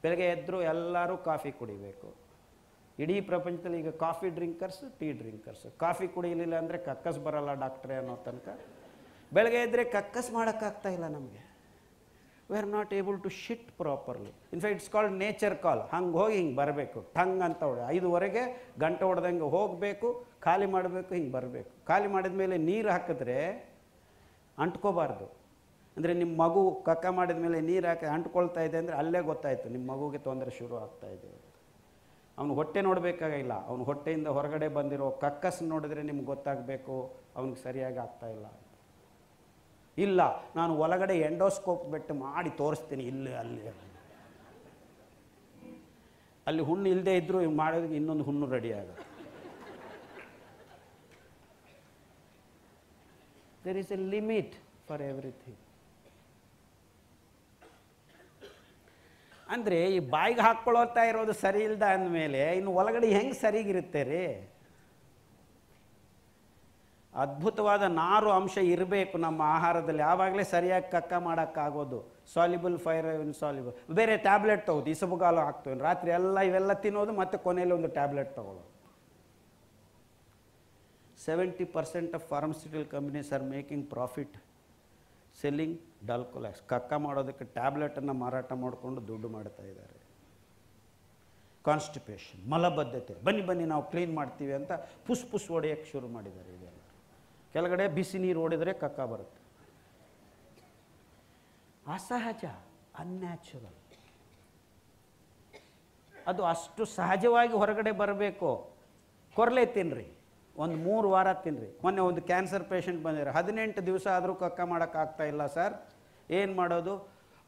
ಬೆಳಗ್ಗೆ ಎದ್ದರು ಎಲ್ಲರೂ ಕಾಫಿ ಕುಡಿಬೇಕು. ಇಡೀ ಪ್ರಪಂಚದಲ್ಲಿ ಈಗ coffee drinkers, tea drinkers. Coffee ಕುಡಿಯಲಿಲ್ಲ ಅಂದರೆ ಕಕ್ಕಸ್ ಬರಲ್ಲ ಡಾಕ್ಟ್ರೇ ಅನ್ನೋ ತನಕ. ಬೆಳಗ್ಗೆ ಎದ್ದರೆ ಕಕ್ಕಸ್ ಮಾಡೋಕ್ಕಾಗ್ತಾಯಿಲ್ಲ ನಮಗೆ. We are not able to shit properly. In fact it's called nature call. ಹಂಗೆ ಹೋಗಿ ಹಿಂಗೆ ಬರಬೇಕು, ಟಂಗ್ ಅಂತ ಹೊಡೆ 5:15 ಗಂಟೆ ಹೊಡೆದಂಗೆ ಹೋಗಬೇಕು, ಖಾಲಿ ಮಾಡಬೇಕು, ಹಿಂಗೆ ಬರಬೇಕು. ಖಾಲಿ ಮಾಡಿದ ಮೇಲೆ ನೀರು ಹಾಕಿದ್ರೆ ಅಂಟ್ಕೋಬಾರ್ದು. ಅಂದರೆ ನಿಮ್ಮ ಮಗು ಕಕ್ಕ ಮಾಡಿದ ಮೇಲೆ ನೀರು ಹಾಕಿ ಅಂಟ್ಕೊಳ್ತಾ ಇದೆ ಅಂದರೆ ಅಲ್ಲೇ ಗೊತ್ತಾಯಿತು ನಿಮ್ಮ ಮಗುಗೆ ತೊಂದರೆ ಶುರು ಆಗ್ತಾಯಿದೆ. ಅವನು ಹೊಟ್ಟೆ ನೋಡಬೇಕಾಗಿಲ್ಲ, ಅವನು ಹೊಟ್ಟೆಯಿಂದ ಹೊರಗಡೆ ಬಂದಿರೋ ಕಕ್ಕಸ್ ನೋಡಿದ್ರೆ ನಿಮ್ಗೆ ಗೊತ್ತಾಗಬೇಕು ಅವನಿಗೆ ಸರಿಯಾಗಿ ಆಗ್ತಾಯಿಲ್ಲ. ಇಲ್ಲ, ನಾನು ಒಳಗಡೆ ಎಂಡೋಸ್ಕೋಪ್ ಬಿಟ್ಟು ಮಾಡಿ ತೋರಿಸ್ತೀನಿ, ಇಲ್ಲಿ ಅಲ್ಲಿ ಹುಣ್ಣು ಇಲ್ಲದೆ ಇದ್ದರೂ ಮಾಡೋದಕ್ಕೆ ಇನ್ನೊಂದು ಹುಣ್ಣು ರೆಡಿ ಆಗುತ್ತೆ. There is a limit for everything. ಅಂದರೆ ಈ ಬಾಯಿಗೆ ಹಾಕ್ಕೊಳ್ತಾ ಇರೋದು ಸರಿ ಇಲ್ದ ಅಂದಮೇಲೆ ಇನ್ನು ಒಳಗಡೆ ಹೆಂಗೆ ಸರಿಗಿರುತ್ತೆ ರೀ? ಅದ್ಭುತವಾದ ನಾರು ಅಂಶ ಇರಬೇಕು ನಮ್ಮ ಆಹಾರದಲ್ಲಿ, ಆವಾಗಲೇ ಸರಿಯಾಗಿ ಕಕ್ಕ ಮಾಡೋಕ್ಕಾಗೋದು. Soluble, fibre insoluble. ಬೇರೆ ಟ್ಯಾಬ್ಲೆಟ್ ತಗೋದು, ಇಸಬುಗಾಲು ಹಾಕ್ತೇವೆ ರಾತ್ರಿ ಎಲ್ಲ ಇವೆಲ್ಲ ತಿನ್ನೋದು, ಮತ್ತು ಕೊನೆಯಲ್ಲಿ ಒಂದು ಟ್ಯಾಬ್ಲೆಟ್ ತಗೊಳ್ಳೋದು. 70% of pharmaceutical companies are making profit selling Dulcolax. ಕಕ್ಕ ಮಾಡೋದಕ್ಕೆ ಟ್ಯಾಬ್ಲೆಟನ್ನು ಮಾರಾಟ ಮಾಡಿಕೊಂಡು ದುಡ್ಡು ಮಾಡ್ತಾ ಇದ್ದಾರೆ. ಕಾನ್ಸ್ಟಿಪೇಷನ್, ಮಲಬದ್ಧತೆ, ಬನ್ನಿ ನಾವು ಕ್ಲೀನ್ ಮಾಡ್ತೀವಿ ಅಂತ ಪುಸ್ ಹೊಡೆಯೋಕ್ಕೆ ಶುರು ಮಾಡಿದ್ದಾರೆ. ಇದೆಲ್ಲ ಕೆಳಗಡೆ ಬಿಸಿ ನೀರು ಹೊಡೆದರೆ ಕಕ್ಕ ಬರುತ್ತೆ. ಅಸಹಜ, ಅನ್ಯಾಚುರಲ್. ಅದು ಅಷ್ಟು ಸಹಜವಾಗಿ ಹೊರಗಡೆ ಬರಬೇಕು. ಕೊರಲೆ ತಿನ್ನಿರಿ, ಒಂದು 3 ವಾರ ತಿನ್ನಿರಿ. ಮೊನ್ನೆ ಒಂದು ಕ್ಯಾನ್ಸರ್ ಪೇಷಂಟ್ ಬಂದಿದ್ದಾರೆ, 18 ದಿವಸ ಆದರೂ ಕಕ್ಕ ಮಾಡೋಕ್ಕಾಗ್ತಾ ಇಲ್ಲ ಸರ್. ಏನು ಮಾಡೋದು?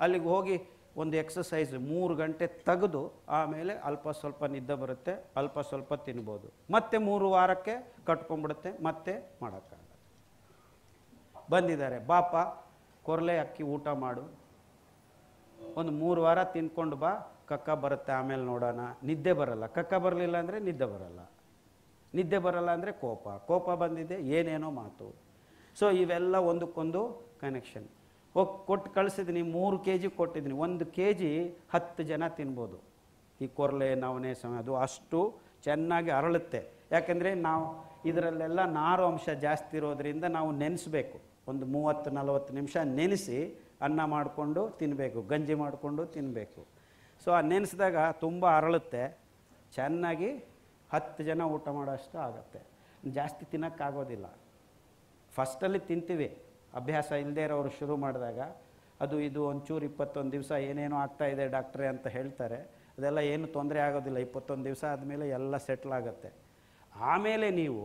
ಅಲ್ಲಿಗೆ ಹೋಗಿ ಒಂದು ಎಕ್ಸಸೈಸ್ 3 ಗಂಟೆ ತೆಗೆದು ಆಮೇಲೆ ಅಲ್ಪ ಸ್ವಲ್ಪ ನಿದ್ದೆ ಬರುತ್ತೆ, ಅಲ್ಪ ಸ್ವಲ್ಪ ತಿನ್ಬೋದು. ಮತ್ತೆ 3 ವಾರಕ್ಕೆ ಕಟ್ಕೊಂಡ್ಬಿಡುತ್ತೆ, ಮತ್ತೆ ಮಾಡೋಕ್ಕಾಗಲ್ಲ. ಬಂದಿದ್ದಾರೆ, ಬಾಪ ಕೊರಲೆ ಅಕ್ಕಿ ಊಟ ಮಾಡು, ಒಂದು 3 ವಾರ ತಿನ್ಕೊಂಡು ಬಾ, ಕಕ್ಕ ಬರುತ್ತೆ, ಆಮೇಲೆ ನೋಡೋಣ. ನಿದ್ದೆ ಬರಲ್ಲ. ಕಕ್ಕ ಬರಲಿಲ್ಲ ಅಂದರೆ ನಿದ್ದೆ ಬರಲ್ಲ, ನಿದ್ದೆ ಬರಲ್ಲ ಅಂದರೆ ಕೋಪ ಬಂದಿದೆ, ಏನೇನೋ ಮಾತು. ಸೊ ಇವೆಲ್ಲ ಒಂದಕ್ಕೊಂದು ಕನೆಕ್ಷನ್. ಹೋಗಿ ಕೊಟ್ಟು ಕಳಿಸಿದ್ದೀನಿ, 3 kg ಕೊಟ್ಟಿದ್ದೀನಿ. 1 kg 10 ಜನ ತಿನ್ಬೋದು. ಈ ಕೊರಲೆ ನವಣೆ ಸಮಯ ಅದು ಅಷ್ಟು ಚೆನ್ನಾಗಿ ಅರಳುತ್ತೆ. ಯಾಕೆಂದರೆ ನಾವು ಇದರಲ್ಲೆಲ್ಲ ನಾರು ಅಂಶ ಜಾಸ್ತಿ ಇರೋದರಿಂದ ನಾವು ನೆನೆಸಬೇಕು. ಒಂದು 30-40 ನಿಮಿಷ ನೆನೆಸಿ ಅನ್ನ ಮಾಡಿಕೊಂಡು ತಿನ್ನಬೇಕು, ಗಂಜಿ ಮಾಡಿಕೊಂಡು ತಿನ್ನಬೇಕು. ಸೊ ಆ ನೆನೆಸಿದಾಗ ತುಂಬ ಅರಳುತ್ತೆ, ಚೆನ್ನಾಗಿ 10 ಜನ ಊಟ ಮಾಡೋಷ್ಟು ಆಗುತ್ತೆ. ಜಾಸ್ತಿ ತಿನ್ನೋಕ್ಕಾಗೋದಿಲ್ಲ. ಫಸ್ಟಲ್ಲಿ ತಿಂತೀವಿ, ಅಭ್ಯಾಸ ಇಲ್ಲದೇ ಇರೋರು ಶುರು ಮಾಡಿದಾಗ ಅದು ಇದು ಒಂಚೂರು 21 ದಿವಸ ಏನೇನೋ ಆಗ್ತಾಯಿದೆ ಡಾಕ್ಟ್ರೇ ಅಂತ ಹೇಳ್ತಾರೆ. ಅದೆಲ್ಲ ಏನು ತೊಂದರೆ ಆಗೋದಿಲ್ಲ. 21 ದಿವಸ ಆದಮೇಲೆ ಎಲ್ಲ ಸೆಟ್ಲ್ ಆಗುತ್ತೆ. ಆಮೇಲೆ ನೀವು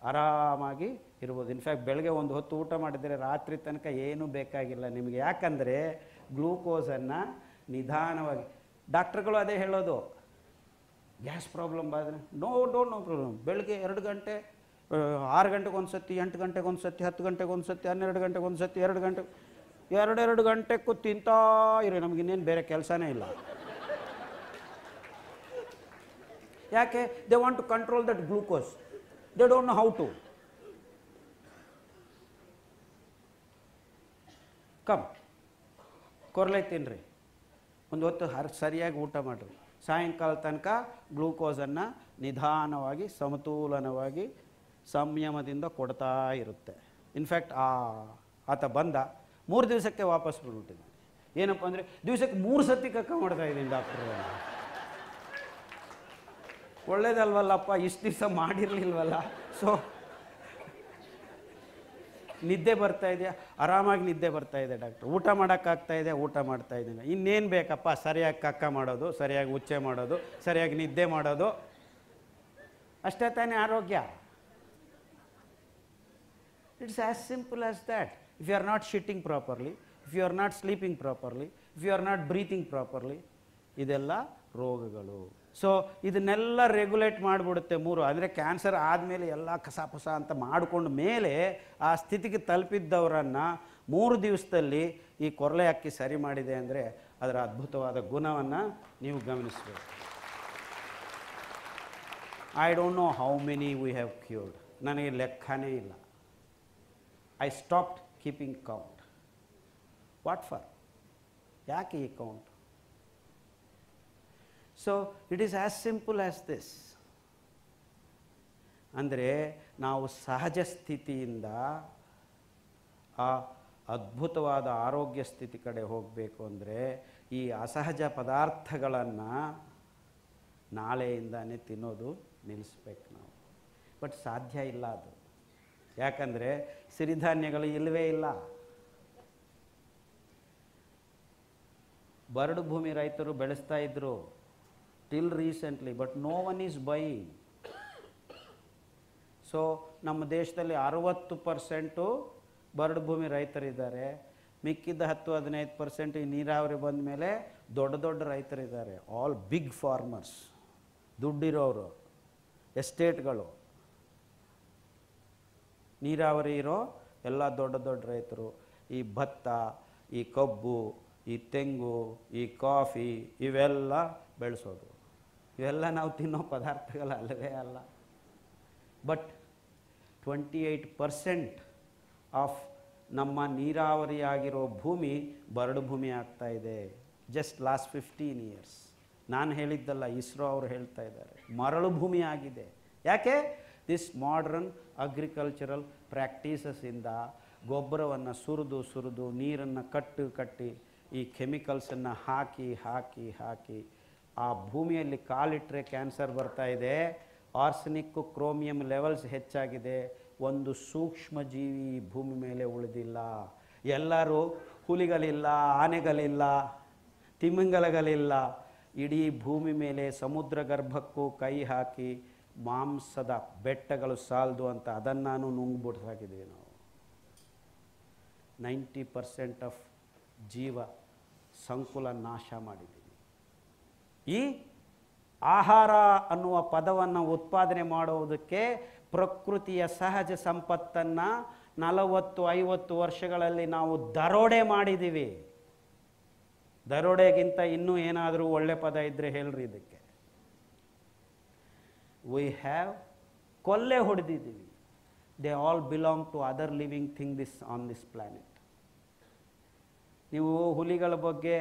ಆರಾಮಾಗಿ ಇರ್ಬೋದು. ಇನ್ಫ್ಯಾಕ್ಟ್ ಬೆಳಗ್ಗೆ ಒಂದು ಹೊತ್ತು ಊಟ ಮಾಡಿದರೆ ರಾತ್ರಿ ತನಕ ಏನೂ ಬೇಕಾಗಿಲ್ಲ ನಿಮಗೆ. ಯಾಕಂದರೆ ಗ್ಲೂಕೋಸನ್ನು ನಿಧಾನವಾಗಿ, ಡಾಕ್ಟ್ರುಗಳು ಅದೇ ಹೇಳೋದು, ಗ್ಯಾಸ್ ಪ್ರಾಬ್ಲಮ್ ಬಂದರೆ ನೋ ಪ್ರಾಬ್ಲಮ್. ಬೆಳಗ್ಗೆ 2 ಗಂಟೆ, 6 ಗಂಟೆಗೆ ಒಂದು ಸತಿ, 8 ಗಂಟೆಗೆ ಒಂದು ಸತಿ, 10 ಗಂಟೆಗೆ ಒಂದು ಸತಿ, 12 ಗಂಟೆಗೆ ಒಂದು ಸತಿ, 2 ಗಂಟೆ, 2 ಗಂಟೆಗೂ ತಿಂತಾ ಇರಿ. ನಮಗಿನ್ನೇನು ಬೇರೆ ಕೆಲಸನೇ ಇಲ್ಲ. ಯಾಕೆ? They want to control that glucose. They don't know how to. Come, ಕೊರಲೆ ತಿನ್ನಿರಿ, ಒಂದು ಹೊತ್ತು ಸರಿಯಾಗಿ ಊಟ ಮಾಡಿರಿ. ಸಾಯಂಕಾಲ ತನಕ ಗ್ಲೂಕೋಸನ್ನು ನಿಧಾನವಾಗಿ ಸಮತೋಲನವಾಗಿ ಸಂಯಮದಿಂದ ಕೊಡ್ತಾ ಇರುತ್ತೆ. ಇನ್ಫ್ಯಾಕ್ಟ್ ಆತ ಬಂದ 3 ದಿವಸಕ್ಕೆ ವಾಪಸ್ ಬಿಟ್ಬಿಟ್ಟಿದ್ದಾನೆ. ಏನಪ್ಪ ಅಂದರೆ ದಿವಸಕ್ಕೆ 3 ಸತಿ ಕಕ್ಕ ಮಾಡ್ತಾ ಇದ್ದೀನಿ ಡಾಕ್ಟ್ರು. ಒಳ್ಳೇದಲ್ವಲ್ಲಪ್ಪ, ಇಷ್ಟು ದಿವಸ ಮಾಡಿರಲಿಲ್ವಲ್ಲ. ಸೊ ನಿದ್ದೆ ಬರ್ತಾ ಇದೆಯಾ? ಆರಾಮಾಗಿ ನಿದ್ದೆ ಬರ್ತಾ ಇದೆ ಡಾಕ್ಟ್ರು. ಊಟ ಮಾಡೋಕ್ಕಾಗ್ತಾ ಇದೆ, ಊಟ ಮಾಡ್ತಾ ಇದ್ದೀನಿ. ಇನ್ನೇನು ಬೇಕಪ್ಪ? ಸರಿಯಾಗಿ ಕಕ್ಕ ಮಾಡೋದು, ಸರಿಯಾಗಿ ಉಚ್ಚೆ ಮಾಡೋದು, ಸರಿಯಾಗಿ ನಿದ್ದೆ ಮಾಡೋದು, ಅಷ್ಟೇ ತಾನೇ ಆರೋಗ್ಯ. It's as simple as that. If you are not shitting properly, if you are not sleeping properly, if you are not breathing properly, ಇದೆಲ್ಲ ರೋಗಗಳು. ಸೊ ಇದನ್ನೆಲ್ಲ ರೆಗ್ಯುಲೇಟ್ ಮಾಡಿಬಿಡುತ್ತೆ 3. ಅಂದರೆ ಕ್ಯಾನ್ಸರ್ ಆದಮೇಲೆ ಎಲ್ಲ ಕಸಾಪಸ ಅಂತ ಮಾಡಿಕೊಂಡ ಮೇಲೆ ಆ ಸ್ಥಿತಿಗೆ ತಲುಪಿದ್ದವರನ್ನು 3 ದಿವಸದಲ್ಲಿ ಈ ಕೊರಲೆ ಅಕ್ಕಿ ಸರಿ ಮಾಡಿದೆ ಅಂದರೆ ಅದರ ಅದ್ಭುತವಾದ ಗುಣವನ್ನು ನೀವು ಗಮನಿಸಬೇಕು. I don't know how many we have cured. ನನಗೆ ಲೆಕ್ಕನೇ ಇಲ್ಲ. I stopped keeping count. What for? ಯಾಕೆ ಈ count? So it is as simple as this. ಅಂದರೆ ನಾವು ಸಹಜ ಸ್ಥಿತಿಯಿಂದ ಆ ಅದ್ಭುತವಾದ ಆರೋಗ್ಯ ಸ್ಥಿತಿ ಕಡೆ ಹೋಗಬೇಕು ಅಂದರೆ ಈ ಅಸಹಜ ಪದಾರ್ಥಗಳನ್ನು ನಾಳೆಯಿಂದಾನೇ ತಿನ್ನೋದು ನಿಲ್ಲಿಸ್ಬೇಕು ನಾವು. ಬಟ್ ಸಾಧ್ಯ ಇಲ್ಲ ಅದು. ಯಾಕಂದರೆ ಸಿರಿಧಾನ್ಯಗಳು ಇಲ್ಲವೇ ಇಲ್ಲ. ಬರಡು ಭೂಮಿ ರೈತರು ಬೆಳೆಸ್ತಾ ಇದ್ದರು till recently, but no one is buying. So ನಮ್ಮ ದೇಶದಲ್ಲಿ 60% ಬರಡು ಭೂಮಿ ರೈತರಿದ್ದಾರೆ. ಮಿಕ್ಕಿದ್ದ 10-15% ಈ ನೀರಾವರಿ ಬಂದ ಮೇಲೆ ದೊಡ್ಡ ದೊಡ್ಡ ರೈತರಿದ್ದಾರೆ. ಆಲ್ ಬಿಗ್ ಫಾರ್ಮರ್ಸ್, ದುಡ್ಡಿರೋರು, ಎಸ್ಟೇಟ್ಗಳು. ನೀರಾವರಿ ಇರೋ ಎಲ್ಲ ದೊಡ್ಡ ದೊಡ್ಡ ರೈತರು ಈ ಭತ್ತ, ಈ ಕಬ್ಬು, ಈ ತೆಂಗು, ಈ ಕಾಫಿ ಇವೆಲ್ಲ ಬೆಳೆಸೋದು. ಇವೆಲ್ಲ ನಾವು ತಿನ್ನೋ ಪದಾರ್ಥಗಳು ಅಲ್ಲವೇ ಅಲ್ಲ. ಬಟ್ 28% ಆಫ್ ನಮ್ಮ ನೀರಾವರಿಯಾಗಿರೋ ಭೂಮಿ ಬರಡು ಭೂಮಿ ಆಗ್ತಾ ಇದೆ. Just last 15 years. ನಾನು ಹೇಳಿದ್ದಲ್ಲ, ಇಸ್ರೋ ಅವರು ಹೇಳ್ತಾ ಇದ್ದಾರೆ, ಮರಳು ಭೂಮಿ ಆಗಿದೆ. ಯಾಕೆ? ದಿಸ್ ಮಾಡರ್ನ್ ಅಗ್ರಿಕಲ್ಚರಲ್ ಪ್ರಾಕ್ಟೀಸಸ್ಸಿಂದ ಗೊಬ್ಬರವನ್ನು ಸುರಿದು ನೀರನ್ನು ಕಟ್ಟಿ ಈ ಕೆಮಿಕಲ್ಸನ್ನು ಹಾಕಿ ಆ ಭೂಮಿಯಲ್ಲಿ ಕಾಲಿಟ್ಟರೆ ಕ್ಯಾನ್ಸರ್ ಬರ್ತಾ ಇದೆ. ಆರ್ಸೆನಿಕ್ಕು, ಕ್ರೋಮಿಯಂ ಲೆವೆಲ್ಸ್ ಹೆಚ್ಚಾಗಿದೆ. ಒಂದು ಸೂಕ್ಷ್ಮ ಜೀವಿ ಭೂಮಿ ಮೇಲೆ ಉಳಿದಿಲ್ಲ. ಎಲ್ಲರೂ ಹುಲಿಗಳಿಲ್ಲ, ಆನೆಗಳಿಲ್ಲ, ತಿಮಿಂಗಲಗಳಿಲ್ಲ. ಇಡೀ ಭೂಮಿ ಮೇಲೆ ಸಮುದ್ರ ಗರ್ಭಕ್ಕೂ ಕೈ ಹಾಕಿ ಮಾಂಸದ ಬೆಟ್ಟಗಳು ಸಾಲದು ಅಂತ ಅದನ್ನು ನುಂಗ್ಬಿಡ್ಸಾಕಿದ್ದೀವಿ ನಾವು. 90% ಆಫ್ ಜೀವ ಸಂಕುಲ ನಾಶ ಮಾಡಿದ್ದೀವಿ. ಈ ಆಹಾರ ಅನ್ನುವ ಪದವನ್ನು ಉತ್ಪಾದನೆ ಮಾಡುವುದಕ್ಕೆ ಪ್ರಕೃತಿಯ ಸಹಜ ಸಂಪತ್ತನ್ನು 40-50 ವರ್ಷಗಳಲ್ಲಿ ನಾವು ದರೋಡೆ ಮಾಡಿದ್ದೀವಿ. ದರೋಡೆಗಿಂತ ಇನ್ನೂ ಏನಾದರೂ ಒಳ್ಳೆ ಪದ ಇದ್ದರೆ ಹೇಳ್ರಿ ಇದಕ್ಕೆ. ವಿ ಹ್ಯಾವ್ ಕೊಲ್ಲೆ ಹೊಡೆದಿದ್ದೀವಿ. They all belong to other living thing on this planet. ನೀವು ಹುಲಿಗಳ ಬಗ್ಗೆ,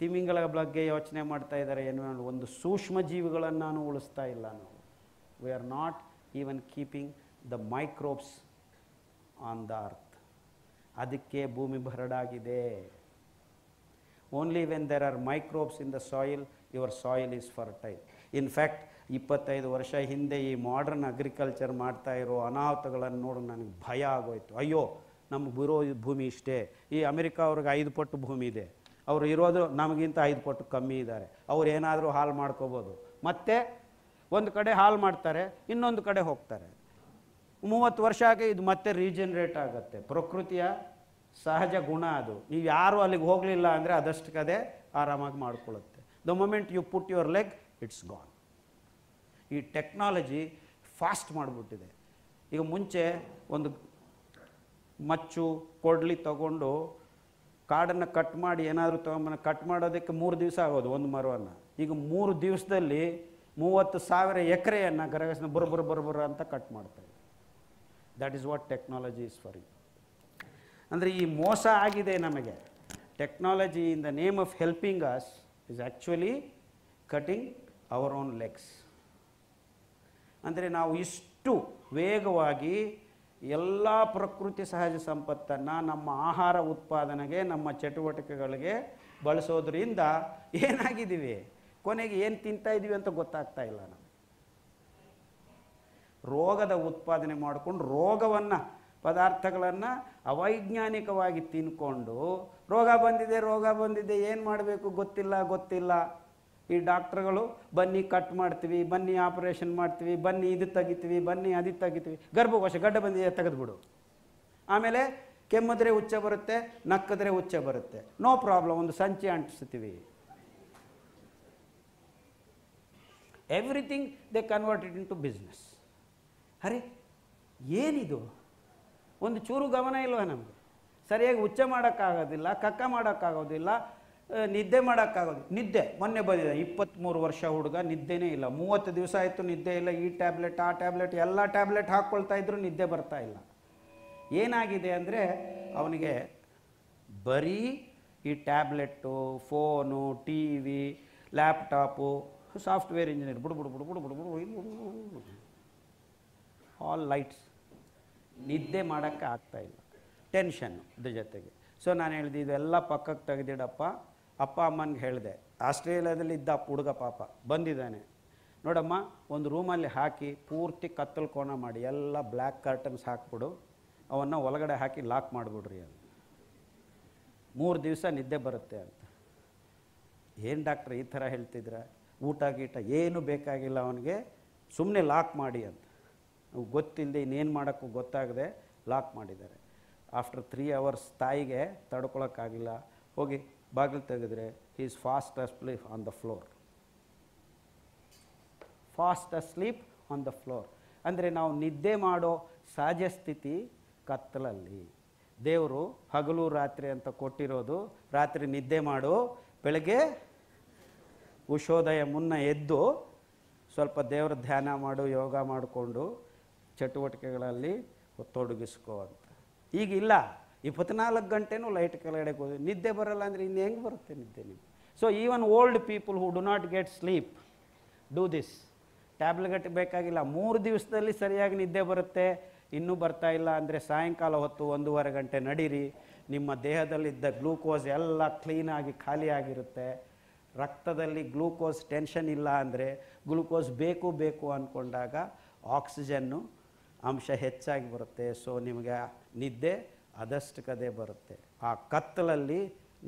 ತಿಮಿಂಗಳ ಬಗ್ಗೆ ಯೋಚನೆ ಮಾಡ್ತಾ ಇದ್ದಾರೆ ಏನು? ಒಂದು ಸೂಕ್ಷ್ಮ ಜೀವಿಗಳನ್ನು ಉಳಿಸ್ತಾ ಇಲ್ಲ ನಾವು. We are not even keeping the microbes on the earth. ಅದಕ್ಕೆ ಭೂಮಿ ಬರಡಾಗಿದೆ. Only when there are microbes in the soil, your soil is fertile. In fact 25 ವರ್ಷ ಹಿಂದೆ ಈ ಮಾಡರ್ನ್ ಅಗ್ರಿಕಲ್ಚರ್ ಮಾಡ್ತಾ ಇರೋ ಅನಾಹುತಗಳನ್ನು ನೋಡಿ ನನಗೆ ಭಯ ಆಗೋಯ್ತು. ಅಯ್ಯೋ, ನಮ್ಗೆ ಬರೋ ಭೂಮಿ ಇಷ್ಟೇ, ಈ ಅಮೆರಿಕ ಅವ್ರಿಗೆ 5 ಪಟ್ಟು ಭೂಮಿ ಇದೆ, ಅವರು ಇರೋದು ನಮಗಿಂತ 5 ಪಟ್ಟು ಕಮ್ಮಿ ಇದ್ದಾರೆ, ಅವ್ರು ಏನಾದರೂ ಹಾಳು ಮಾಡ್ಕೋಬೋದು. ಮತ್ತೆ ಒಂದು ಕಡೆ ಹಾಳು ಮಾಡ್ತಾರೆ, ಇನ್ನೊಂದು ಕಡೆ ಹೋಗ್ತಾರೆ. 30 ವರ್ಷ ಆಗಿ ಇದು ಮತ್ತೆ ರೀಜನರೇಟ್ ಆಗುತ್ತೆ. ಪ್ರಕೃತಿಯ ಸಹಜ ಗುಣ ಅದು. ನೀವು ಯಾರು ಅಲ್ಲಿಗೆ ಹೋಗಲಿಲ್ಲ ಅಂದರೆ ಅದಷ್ಟಕ್ಕದೇ ಆರಾಮಾಗಿ ಮಾಡ್ಕೊಳ್ಳುತ್ತೆ. The moment you put your leg, it's gone. ಈ ಟೆಕ್ನಾಲಜಿ ಫಾಸ್ಟ್ ಮಾಡಿಬಿಟ್ಟಿದೆ. ಈಗ ಮುಂಚೆ ಒಂದು ಮಚ್ಚು ಕೊಡ್ಲಿ ತಗೊಂಡು ಕಾಡನ್ನು ಕಟ್ ಮಾಡಿ ಏನಾದರೂ ತೊಗೊಂಬನ ಕಟ್ ಮಾಡೋದಕ್ಕೆ 3 ದಿವಸ ಆಗೋದು ಒಂದು ಮರವನ್ನು. ಈಗ 3 ದಿವಸದಲ್ಲಿ 30,000 ಎಕರೆಯನ್ನು ಗರಗಸನ ಬರ ಅಂತ ಕಟ್ ಮಾಡ್ತಾರೆ. That is what technology is for you. ಅಂದರೆ ಈ ಮೋಸ ಆಗಿದೆ ನಮಗೆ. Technology in the name of helping us is actually cutting our own legs. ಅಂದರೆ ನಾವು ಇಷ್ಟು ವೇಗವಾಗಿ ಎಲ್ಲ ಪ್ರಕೃತಿ ಸಹಜ ಸಂಪತ್ತನ್ನು ನಮ್ಮ ಆಹಾರ ಉತ್ಪಾದನೆಗೆ, ನಮ್ಮ ಚಟುವಟಿಕೆಗಳಿಗೆ ಬಳಸೋದ್ರಿಂದ ಏನಾಗಿದ್ದೀವಿ, ಕೊನೆಗೆ ಏನು ತಿಂತಾಯಿದ್ದೀವಿ ಅಂತ ಗೊತ್ತಾಗ್ತಾ ಇಲ್ಲ. ನಾವು ರೋಗದ ಉತ್ಪಾದನೆ ಮಾಡಿಕೊಂಡು ರೋಗವನ್ನು, ಪದಾರ್ಥಗಳನ್ನು ಅವೈಜ್ಞಾನಿಕವಾಗಿ ತಿನ್ಕೊಂಡು ರೋಗ ಬಂದಿದೆ ಏನು ಮಾಡಬೇಕು ಗೊತ್ತಿಲ್ಲ. ಈ ಡಾಕ್ಟ್ರುಗಳು ಬನ್ನಿ ಕಟ್ ಮಾಡ್ತೀವಿ, ಬನ್ನಿ ಆಪರೇಷನ್ ಮಾಡ್ತೀವಿ, ಬನ್ನಿ ಇದು ತೆಗಿತೀವಿ, ಬನ್ನಿ ಅದು ತೆಗಿತೀವಿ, ಗರ್ಭಕೋಶ ಗಡ್ಡ ಬಂದಿದೆ ತೆಗೆದುಬಿಡು. ಆಮೇಲೆ ಕೆಮ್ಮಿದ್ರೆ ಉಚ್ಚ ಬರುತ್ತೆ, ನಕ್ಕಿದ್ರೆ ಉಚ್ಚ ಬರುತ್ತೆ, ನೋ ಪ್ರಾಬ್ಲಮ್, ಒಂದು ಸಂಚೆ ಅಂಟಿಸ್ತೀವಿ. Everything they converted into business. ಅರೆ ಏನಿದು? ಒಂದು ಚೂರು ಗಮನ ಇಲ್ವ ನಮಗೆ? ಸರಿಯಾಗಿ ಉಚ್ಚ ಮಾಡೋಕ್ಕಾಗೋದಿಲ್ಲ, ಕಕ್ಕ ಮಾಡೋಕ್ಕಾಗೋದಿಲ್ಲ, ನಿದ್ದೆ ಮಾಡೋಕ್ಕಾಗೋದು. ನಿದ್ದೆ ಮೊನ್ನೆ ಬಂದಿದೆ 23 ವರ್ಷ ಹುಡುಗ, ನಿದ್ದೆನೇ ಇಲ್ಲ. 30 ದಿವಸ ಆಯಿತು ನಿದ್ದೆ ಇಲ್ಲ. ಈ ಟ್ಯಾಬ್ಲೆಟ್ ಆ ಟ್ಯಾಬ್ಲೆಟ್ ಎಲ್ಲ ಟ್ಯಾಬ್ಲೆಟ್ ಹಾಕ್ಕೊಳ್ತಾ ಇದ್ರು, ನಿದ್ದೆ ಬರ್ತಾ ಇಲ್ಲ. ಏನಾಗಿದೆ ಅಂದರೆ ಅವನಿಗೆ ಬರೀ ಈ tablet, phone, T V, laptop software engineer ಬುಡು ಬುಡು ಬುಡು ಬುಡು ಬುಡು ಬುಡು ಆಲ್ ಲೈಟ್ಸ್. ನಿದ್ದೆ ಮಾಡೋಕ್ಕೆ ಆಗ್ತಾಯಿಲ್ಲ, ಟೆನ್ಷನ್ನು ಅದ್ರ ಜೊತೆಗೆ. ಸೊ ನಾನು ಹೇಳಿದೆ ಇದೆಲ್ಲ ಪಕ್ಕಕ್ಕೆ ತೆಗೆದಿಡಪ್ಪ. ಅಪ್ಪ ಅಮ್ಮನಿಗೆ ಹೇಳಿದೆ. ಆಸ್ಟ್ರೇಲಿಯಾದಲ್ಲಿ ಇದ್ದ ಹುಡುಗ ಪಾಪ ಬಂದಿದ್ದಾನೆ, ನೋಡಮ್ಮ ಒಂದು ರೂಮಲ್ಲಿ ಹಾಕಿ ಪೂರ್ತಿ ಕತ್ತಲು ಕೋಣ ಮಾಡಿ ಎಲ್ಲ ಬ್ಲ್ಯಾಕ್ ಕರ್ಟನ್ಸ್ ಹಾಕ್ಬಿಡು, ಅವನ್ನು ಒಳಗಡೆ ಹಾಕಿ ಲಾಕ್ ಮಾಡಿಬಿಡ್ರಿ ಅಂತ. 3 ದಿವಸ ನಿದ್ದೆ ಬರುತ್ತೆ ಅಂತ. ಏನು ಡಾಕ್ಟ್ರ್ ಈ ಥರ ಹೇಳ್ತಿದ್ರೆ, ಊಟ ಗೀಟ ಏನು ಬೇಕಾಗಿಲ್ಲ ಅವನಿಗೆ, ಸುಮ್ಮನೆ ಲಾಕ್ ಮಾಡಿ ಅಂತ. ಗೊತ್ತಿಲ್ಲದೆ ಇನ್ನೇನು ಮಾಡೋಕ್ಕೂ ಗೊತ್ತಾಗದೆ ಲಾಕ್ ಮಾಡಿದ್ದಾರೆ. ಆಫ್ಟರ್ 3 hours ತಾಯಿಗೆ ತಡ್ಕೊಳಕ್ಕಾಗಿಲ್ಲ, ಹೋಗಿ ಬಾಗಿಲು ತೆಗೆದ್ರೆ is fast asleep on the floor. Fast asleep on the floor ಅಂದರೆ ನಾವು ನಿದ್ದೆ ಮಾಡೋ ಸಹಜ ಸ್ಥಿತಿ ಕತ್ತಲಲ್ಲಿ. ದೇವರು ಹಗಲು ರಾತ್ರಿ ಅಂತ ಕೊಟ್ಟಿರೋದು, ರಾತ್ರಿ ನಿದ್ದೆ ಮಾಡು, ಬೆಳಗ್ಗೆ ಉಷೋದಯ ಮುನ್ನ ಎದ್ದು ಸ್ವಲ್ಪ ದೇವರ ಧ್ಯಾನ ಮಾಡು, ಯೋಗ ಮಾಡಿಕೊಂಡು ಚಟುವಟಿಕೆಗಳಲ್ಲಿ ತೊಡಗಿಸ್ಕೋ ಅಂತ. ಈಗಿಲ್ಲ, 24 ಗಂಟೆನೂ ಲೈಟ್ ಕೆಳಗಡೆ ಹೋಗಿ ನಿದ್ದೆ ಬರಲ್ಲ ಅಂದರೆ ಇನ್ನು ಹೆಂಗೆ ಬರುತ್ತೆ ನಿದ್ದೆ ನಿಮಗೆ? So even old people who do not get sleep do this. Tablet ಬೇಕಾಗಿಲ್ಲ, 3 ದಿವಸದಲ್ಲಿ ಸರಿಯಾಗಿ ನಿದ್ದೆ ಬರುತ್ತೆ. ಇನ್ನೂ ಬರ್ತಾ ಇಲ್ಲ ಅಂದರೆ ಸಾಯಂಕಾಲ ಹೊತ್ತು 1.5 ಗಂಟೆ ನಡೀರಿ. ನಿಮ್ಮ ದೇಹದಲ್ಲಿದ್ದ ಗ್ಲೂಕೋಸ್ ಎಲ್ಲ ಕ್ಲೀನಾಗಿ ಖಾಲಿಯಾಗಿರುತ್ತೆ. ರಕ್ತದಲ್ಲಿ ಗ್ಲೂಕೋಸ್ ಟೆನ್ಷನ್ ಇಲ್ಲ ಅಂದರೆ, ಗ್ಲೂಕೋಸ್ ಬೇಕು ಅಂದ್ಕೊಂಡಾಗ ಆಕ್ಸಿಜನ್ನು ಅಂಶ ಹೆಚ್ಚಾಗಿ ಬರುತ್ತೆ. ಸೊ ನಿಮಗೆ ನಿದ್ದೆ ಅದಷ್ಟಕ್ಕದೇ ಬರುತ್ತೆ. ಆ ಕತ್ತಲಲ್ಲಿ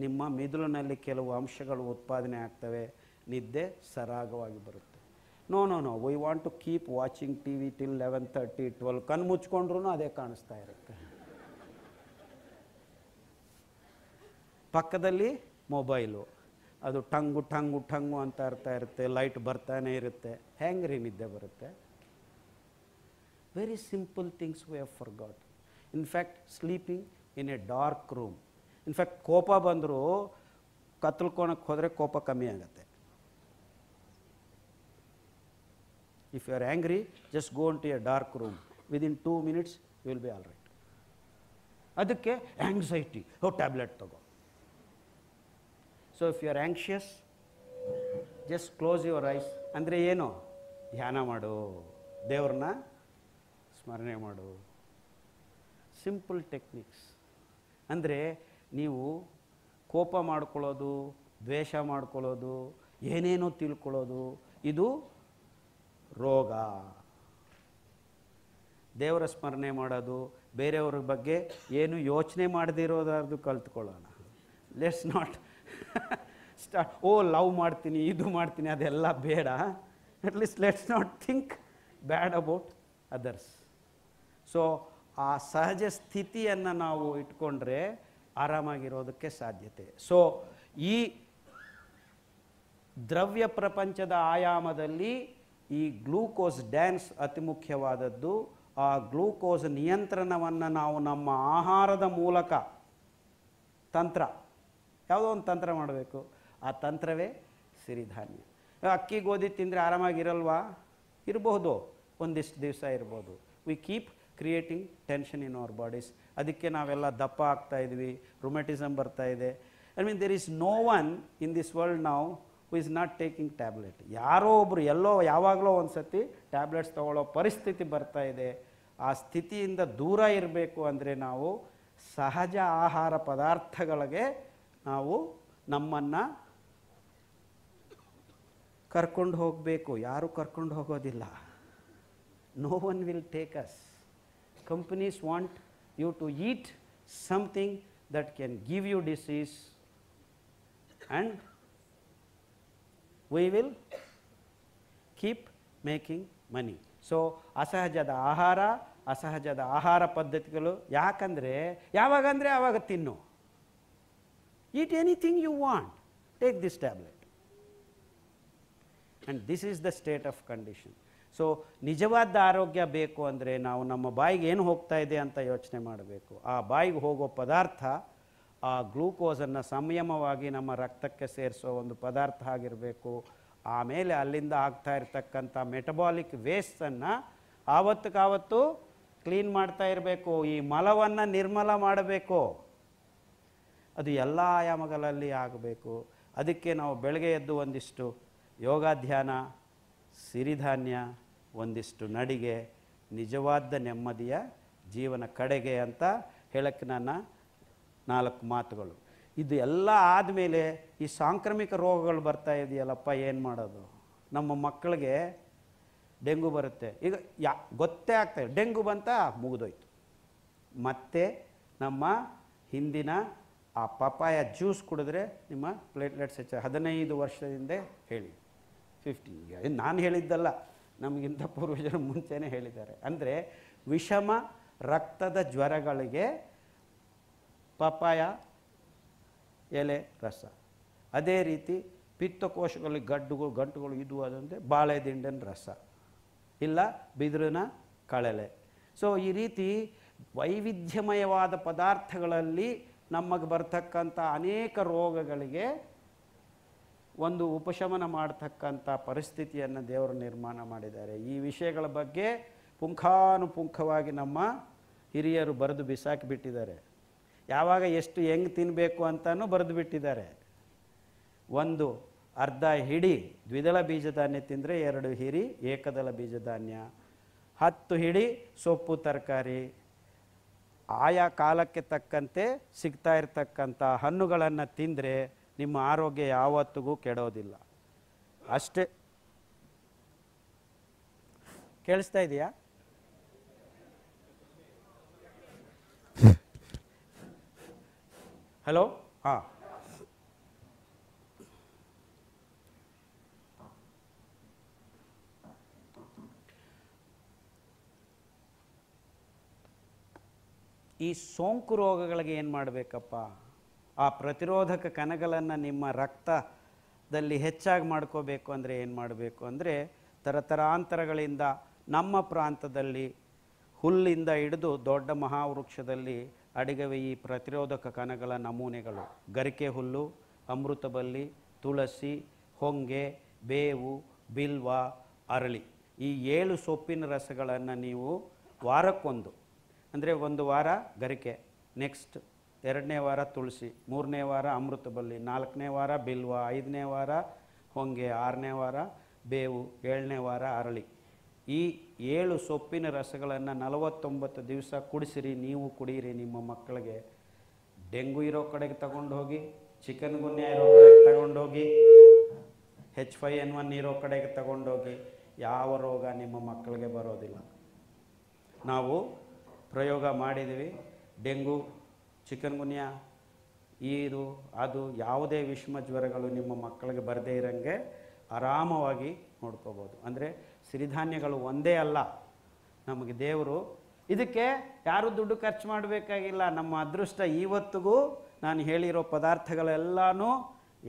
ನಿಮ್ಮ ಮಿದುಳಿನಲ್ಲಿ ಕೆಲವು ಅಂಶಗಳು ಉತ್ಪಾದನೆ ಆಗ್ತವೆ, ನಿದ್ದೆ ಸರಾಗವಾಗಿ ಬರುತ್ತೆ. No we want to keep watching TV till 11:30, 12. ಕಣ್ಣು ಮುಚ್ಕೊಂಡ್ರೂ ಅದೇ ಕಾಣಿಸ್ತಾ ಇರುತ್ತೆ. ಪಕ್ಕದಲ್ಲಿ ಮೊಬೈಲು, ಅದು ಟಂಗು ಟಂಗು ಟಂಗು ಅಂತ ಇರ್ತಾ ಇರುತ್ತೆ, ಲೈಟ್ ಬರ್ತಾನೆ ಇರುತ್ತೆ. ಹೆಂಗೆ ರೀ ನಿದ್ದೆ ಬರುತ್ತೆ? Very simple things we have forgot. In fact sleeping in a dark room. In fact ಕೋಪ ಬಂದರೂ ಕತ್ತಲ್ಕೋಣಕ್ಕೆ ಹೋದರೆ ಕೋಪ ಕಮ್ಮಿ ಆಗುತ್ತೆ. If you are angry, just go into a dark room. Within 2 minutes, you will be all right. ಅದಕ್ಕೆ ಆಂಗ್ಸೈಟಿ, ಟ್ಯಾಬ್ಲೆಟ್ ತಗೋ. So if you are anxious, just close your eyes. ಅಂದರೆ ಏನು? ಧ್ಯಾನ ಮಾಡು, ದೇವ್ರನ್ನ ಸ್ಮರಣೆ ಮಾಡು. Simple techniques. ಅಂದರೆ ನೀವು ಕೋಪ ಮಾಡ್ಕೊಳ್ಳೋದು, ದ್ವೇಷ ಮಾಡ್ಕೊಳ್ಳೋದು, ಏನೇನೋ ತಿಳ್ಕೊಳ್ಳೋದು, ಇದು ರೋಗ. ದೇವರ ಸ್ಮರಣೆ ಮಾಡೋದು, ಬೇರೆಯವ್ರ ಬಗ್ಗೆ ಏನು ಯೋಚನೆ ಮಾಡದಿರೋದಾದ್ರು ಕಲ್ತ್ಕೊಳ್ಳೋಣ. ಲೆಟ್ಸ್ ನಾಟ್ ಸ್ಟಾರ್ಟ್ ಲವ್ ಮಾಡ್ತೀನಿ, ಇದು ಮಾಡ್ತೀನಿ, ಅದೆಲ್ಲ ಬೇಡ. At least let's not think bad about others. So ಆ ಸಹಜ ಸ್ಥಿತಿಯನ್ನು ನಾವು ಇಟ್ಕೊಂಡ್ರೆ ಆರಾಮಾಗಿರೋದಕ್ಕೆ ಸಾಧ್ಯತೆ. ಸೊ ಈ ದ್ರವ್ಯ ಪ್ರಪಂಚದ ಆಯಾಮದಲ್ಲಿ ಈ ಗ್ಲೂಕೋಸ್ ಡ್ಯಾನ್ಸ್ ಅತಿ ಮುಖ್ಯವಾದದ್ದು. ಆ ಗ್ಲೂಕೋಸ್ ನಿಯಂತ್ರಣವನ್ನು ನಾವು ನಮ್ಮ ಆಹಾರದ ಮೂಲಕ ತಂತ್ರ, ಯಾವುದೋ ಒಂದು ತಂತ್ರ ಮಾಡಬೇಕು. ಆ ತಂತ್ರವೇ ಸಿರಿಧಾನ್ಯ. ಅಕ್ಕಿ ಗೋಧಿ ತಿಂದರೆ ಆರಾಮಾಗಿರಲ್ವಾ? ಇರಬಹುದು, ಒಂದಿಷ್ಟು ದಿವಸ ಇರ್ಬೋದು. We keep creating tension in our bodies. ಅದಕ್ಕೆ ನಾವೆಲ್ಲ ದಪ್ಪ ಆಗ್ತಾಯಿದ್ವಿ, ರುಮೆಟಿಸಮ್ ಬರ್ತಾಯಿದೆ. I mean there is no one in this world now who is not taking tablet. ಯಾರೋ ಒಬ್ಬರು ಎಲ್ಲೋ ಯಾವಾಗಲೋ ಒಂದು ಸತಿ ಟ್ಯಾಬ್ಲೆಟ್ಸ್ ತೊಗೊಳ್ಳೋ ಪರಿಸ್ಥಿತಿ ಬರ್ತಾ ಇದೆ. ಆ ಸ್ಥಿತಿಯಿಂದ ದೂರ ಇರಬೇಕು ಅಂದರೆ ನಾವು ಸಹಜ ಆಹಾರ ಪದಾರ್ಥಗಳಿಗೆ ನಾವು ನಮ್ಮನ್ನು ಕರ್ಕೊಂಡು ಹೋಗಬೇಕು. ಯಾರೂ ಕರ್ಕೊಂಡು ಹೋಗೋದಿಲ್ಲ. No one will take us. Companies want you to eat something that can give you disease and we will keep making money. So ಅಸಹಜದ ಆಹಾರ ಪದ್ಧತಿಗಳು. ಯಾಕಂದರೆ ಯಾವಾಗಂದರೆ ಆವಾಗ ತಿನ್ನು. Eat anything you want, take this tablet. And this is the state of condition. So ನಿಜವಾದ ಆರೋಗ್ಯ ಬೇಕು ಅಂದರೆ ನಾವು ನಮ್ಮ ಬಾಯಿಗೆ ಏನು ಹೋಗ್ತಾ ಇದೆ ಅಂತ ಯೋಚನೆ ಮಾಡಬೇಕು. ಆ ಬಾಯಿಗೆ ಹೋಗೋ ಪದಾರ್ಥ ಆ ಗ್ಲೂಕೋಸನ್ನು ಸಂಯಮವಾಗಿ ನಮ್ಮ ರಕ್ತಕ್ಕೆ ಸೇರಿಸೋ ಒಂದು ಪದಾರ್ಥ ಆಗಿರಬೇಕು. ಆಮೇಲೆ ಅಲ್ಲಿಂದ ಆಗ್ತಾ ಇರತಕ್ಕಂಥ ಮೆಟಬಾಲಿಕ್ ವೇಸ್ಟನ್ನು ಆವತ್ತಕ್ಕಾವತ್ತು ಕ್ಲೀನ್ ಮಾಡ್ತಾ ಇರಬೇಕು. ಈ ಮಲವನ್ನು ನಿರ್ಮಲ ಮಾಡಬೇಕು. ಅದು ಎಲ್ಲ ಆಯಾಮಗಳಲ್ಲಿ ಆಗಬೇಕು. ಅದಕ್ಕೆ ನಾವು ಬೆಳಗ್ಗೆ ಎದ್ದು ಒಂದಿಷ್ಟು ಯೋಗ ಧ್ಯಾನ, ಸಿರಿಧಾನ್ಯ, ಒಂದಿಷ್ಟು ನಡಿಗೆ, ನಿಜವಾದ ನೆಮ್ಮದಿಯ ಜೀವನ ಕಡೆಗೆ ಅಂತ ಹೇಳಕ್ಕೆ ನನ್ನ 4 ಮಾತುಗಳು. ಇದು ಎಲ್ಲ ಆದಮೇಲೆ ಈ ಸಾಂಕ್ರಾಮಿಕ ರೋಗಗಳು ಬರ್ತಾ ಇದೆಯಲ್ಲಪ್ಪ, ಏನು ಮಾಡೋದು? ನಮ್ಮ ಮಕ್ಕಳಿಗೆ ಡೆಂಗು ಬರುತ್ತೆ. ಈಗ ಗೊತ್ತೇ ಆಗ್ತಾಯಿದೆ, ಡೆಂಗು ಬಂತ ಮುಗಿದೋಯ್ತು. ಮತ್ತೆ ನಮ್ಮ ಹಿಂದಿನ ಆ ಪಪಾಯ ಜ್ಯೂಸ್ ಕುಡಿದ್ರೆ ನಿಮ್ಮ ಪ್ಲೇಟ್ಲೆಟ್ಸ್ ಹೆಚ್ಚು. 15 ವರ್ಷದಿಂದ ಹೇಳಿ, 15 ನಾನು ಹೇಳಿದ್ದಲ್ಲ, ನಮಗಿಂತ ಪೂರ್ವಜರು ಮುಂಚೆನೇ ಹೇಳಿದ್ದಾರೆ. ಅಂದರೆ ವಿಷಮ ರಕ್ತದ ಜ್ವರಗಳಿಗೆ ಪಪಾಯ ಎಲೆ ರಸ, ಅದೇ ರೀತಿ ಪಿತ್ತಕೋಶಗಳಿಗೆ ಗಂಟುಗಳು ಇದು ಅದಂತೆ ಬಾಳೆ ದಿಂಡಿನ ರಸ, ಇಲ್ಲ ಬಿದಿರಿನ ಕಳಲೆ. ಸೊ ಈ ರೀತಿ ವೈವಿಧ್ಯಮಯವಾದ ಪದಾರ್ಥಗಳಲ್ಲಿ ನಮಗೆ ಬರ್ತಕ್ಕಂಥ ಅನೇಕ ರೋಗಗಳಿಗೆ ಒಂದು ಉಪಶಮನ ಮಾಡ್ತಕ್ಕಂಥ ಪರಿಸ್ಥಿತಿಯನ್ನು ದೇವರು ನಿರ್ಮಾಣ ಮಾಡಿದ್ದಾರೆ. ಈ ವಿಷಯಗಳ ಬಗ್ಗೆ ಪುಂಖಾನುಪುಂಖವಾಗಿ ನಮ್ಮ ಹಿರಿಯರು ಬರೆದು ಬಿಸಾಕಿಬಿಟ್ಟಿದ್ದಾರೆ. ಯಾವಾಗ ಎಷ್ಟು ಹೆಂಗೆ ತಿನ್ನಬೇಕು ಅಂತಲೂ ಬರೆದು ಬಿಟ್ಟಿದ್ದಾರೆ. ಒಂದು ಅರ್ಧ ಹಿಡಿ ದ್ವಿದಳ ಬೀಜಧಾನ್ಯ ತಿಂದರೆ 2 ಹಿಡಿ ಏಕದಳ ಬೀಜಧಾನ್ಯ, 10 ಹಿಡಿ ಸೊಪ್ಪು ತರಕಾರಿ, ಆಯಾ ಕಾಲಕ್ಕೆ ತಕ್ಕಂತೆ ಸಿಗ್ತಾ ಇರ್ತಕ್ಕಂಥ ಹಣ್ಣುಗಳನ್ನು ತಿಂದರೆ ನಿಮ್ಮ ಆರೋಗ್ಯ ಯಾವತ್ತಿಗೂ ಕೆಡೋದಿಲ್ಲ. ಅಷ್ಟೇ. ಕೇಳಿಸ್ತಾ ಇದೆಯಾ? ಹಲೋ. ಹಾಂ, ಈ ಸೋಂಕು ರೋಗಗಳಿಗೆ ಏನು ಮಾಡಬೇಕಪ್ಪ? ಆ ಪ್ರತಿರೋಧಕ ಕಣಗಳನ್ನು ನಿಮ್ಮ ರಕ್ತದಲ್ಲಿ ಹೆಚ್ಚಾಗಿ ಮಾಡ್ಕೋಬೇಕು ಅಂದರೆ ಏನು ಮಾಡಬೇಕು ಅಂದರೆ, ತರತರಾಂತರಗಳಿಂದ ನಮ್ಮ ಪ್ರಾಂತದಲ್ಲಿ ಹುಲ್ಲಿಂದ ಹಿಡಿದು ದೊಡ್ಡ ಮಹಾವೃಕ್ಷದಲ್ಲಿ ಅಡಗಿವೆ ಈ ಪ್ರತಿರೋಧಕ ಕಣಗಳ ನಮೂನೆಗಳು. ಗರಿಕೆ ಹುಲ್ಲು, ಅಮೃತಬಳ್ಳಿ, ತುಳಸಿ, ಹೊಂಗೆ, ಬೇವು, ಬಿಲ್ವ, ಅರಳಿ, ಈ 7 ಸೊಪ್ಪಿನ ರಸಗಳನ್ನು ನೀವು ವಾರಕ್ಕೊಂದು, ಅಂದರೆ 1 ವಾರ ಗರಿಕೆ, ನೆಕ್ಸ್ಟ್ 2ನೇ ವಾರ ತುಳಸಿ, 3ನೇ ವಾರ ಅಮೃತಬಳ್ಳಿ, 4ನೇ ವಾರ ಬಿಲ್ವ, 5ನೇ ವಾರ ಹೊಂಗೆ, 6ನೇ ವಾರ ಬೇವು, 7ನೇ ವಾರ ಅರಳಿ. ಈ 7 ಸೊಪ್ಪಿನ ರಸಗಳನ್ನು 49 ದಿವಸ ಕುಡಿಸಿರಿ. ನೀವು ಕುಡಿಯಿರಿ. ನಿಮ್ಮ ಮಕ್ಕಳಿಗೆ ಡೆಂಗು ಇರೋ ಕಡೆಗೆ ತಗೊಂಡು ಹೋಗಿ, ಚಿಕನ್ ಗುನ್ಯಾ ಇರೋ ಕಡೆಗೆ ತಗೊಂಡೋಗಿ, H5N1 ಇರೋ ಕಡೆಗೆ ತಗೊಂಡೋಗಿ, ಯಾವ ರೋಗ ನಿಮ್ಮ ಮಕ್ಕಳಿಗೆ ಬರೋದಿಲ್ಲ. ನಾವು ಪ್ರಯೋಗ ಮಾಡಿದ್ದೀವಿ. ಡೆಂಗು, ಚಿಕನ್ ಗುನ್ಯಾ, ಇದು ಅದು ಯಾವುದೇ ವಿಷಮ ಜ್ವರಗಳು ನಿಮ್ಮ ಮಕ್ಕಳಿಗೆ ಬರದೇ ಇರೋಂಗೆ ಆರಾಮವಾಗಿ ನೋಡ್ಕೋಬೋದು. ಅಂದರೆ ಸಿರಿಧಾನ್ಯಗಳು ಒಂದೇ ಅಲ್ಲ, ನಮಗೆ ದೇವರು ಇದಕ್ಕೆ ಯಾರೂ ದುಡ್ಡು ಖರ್ಚು ಮಾಡಬೇಕಾಗಿಲ್ಲ. ನಮ್ಮ ಅದೃಷ್ಟ ಇವತ್ತಿಗೂ ನಾನು ಹೇಳಿರೋ ಪದಾರ್ಥಗಳೆಲ್ಲನೂ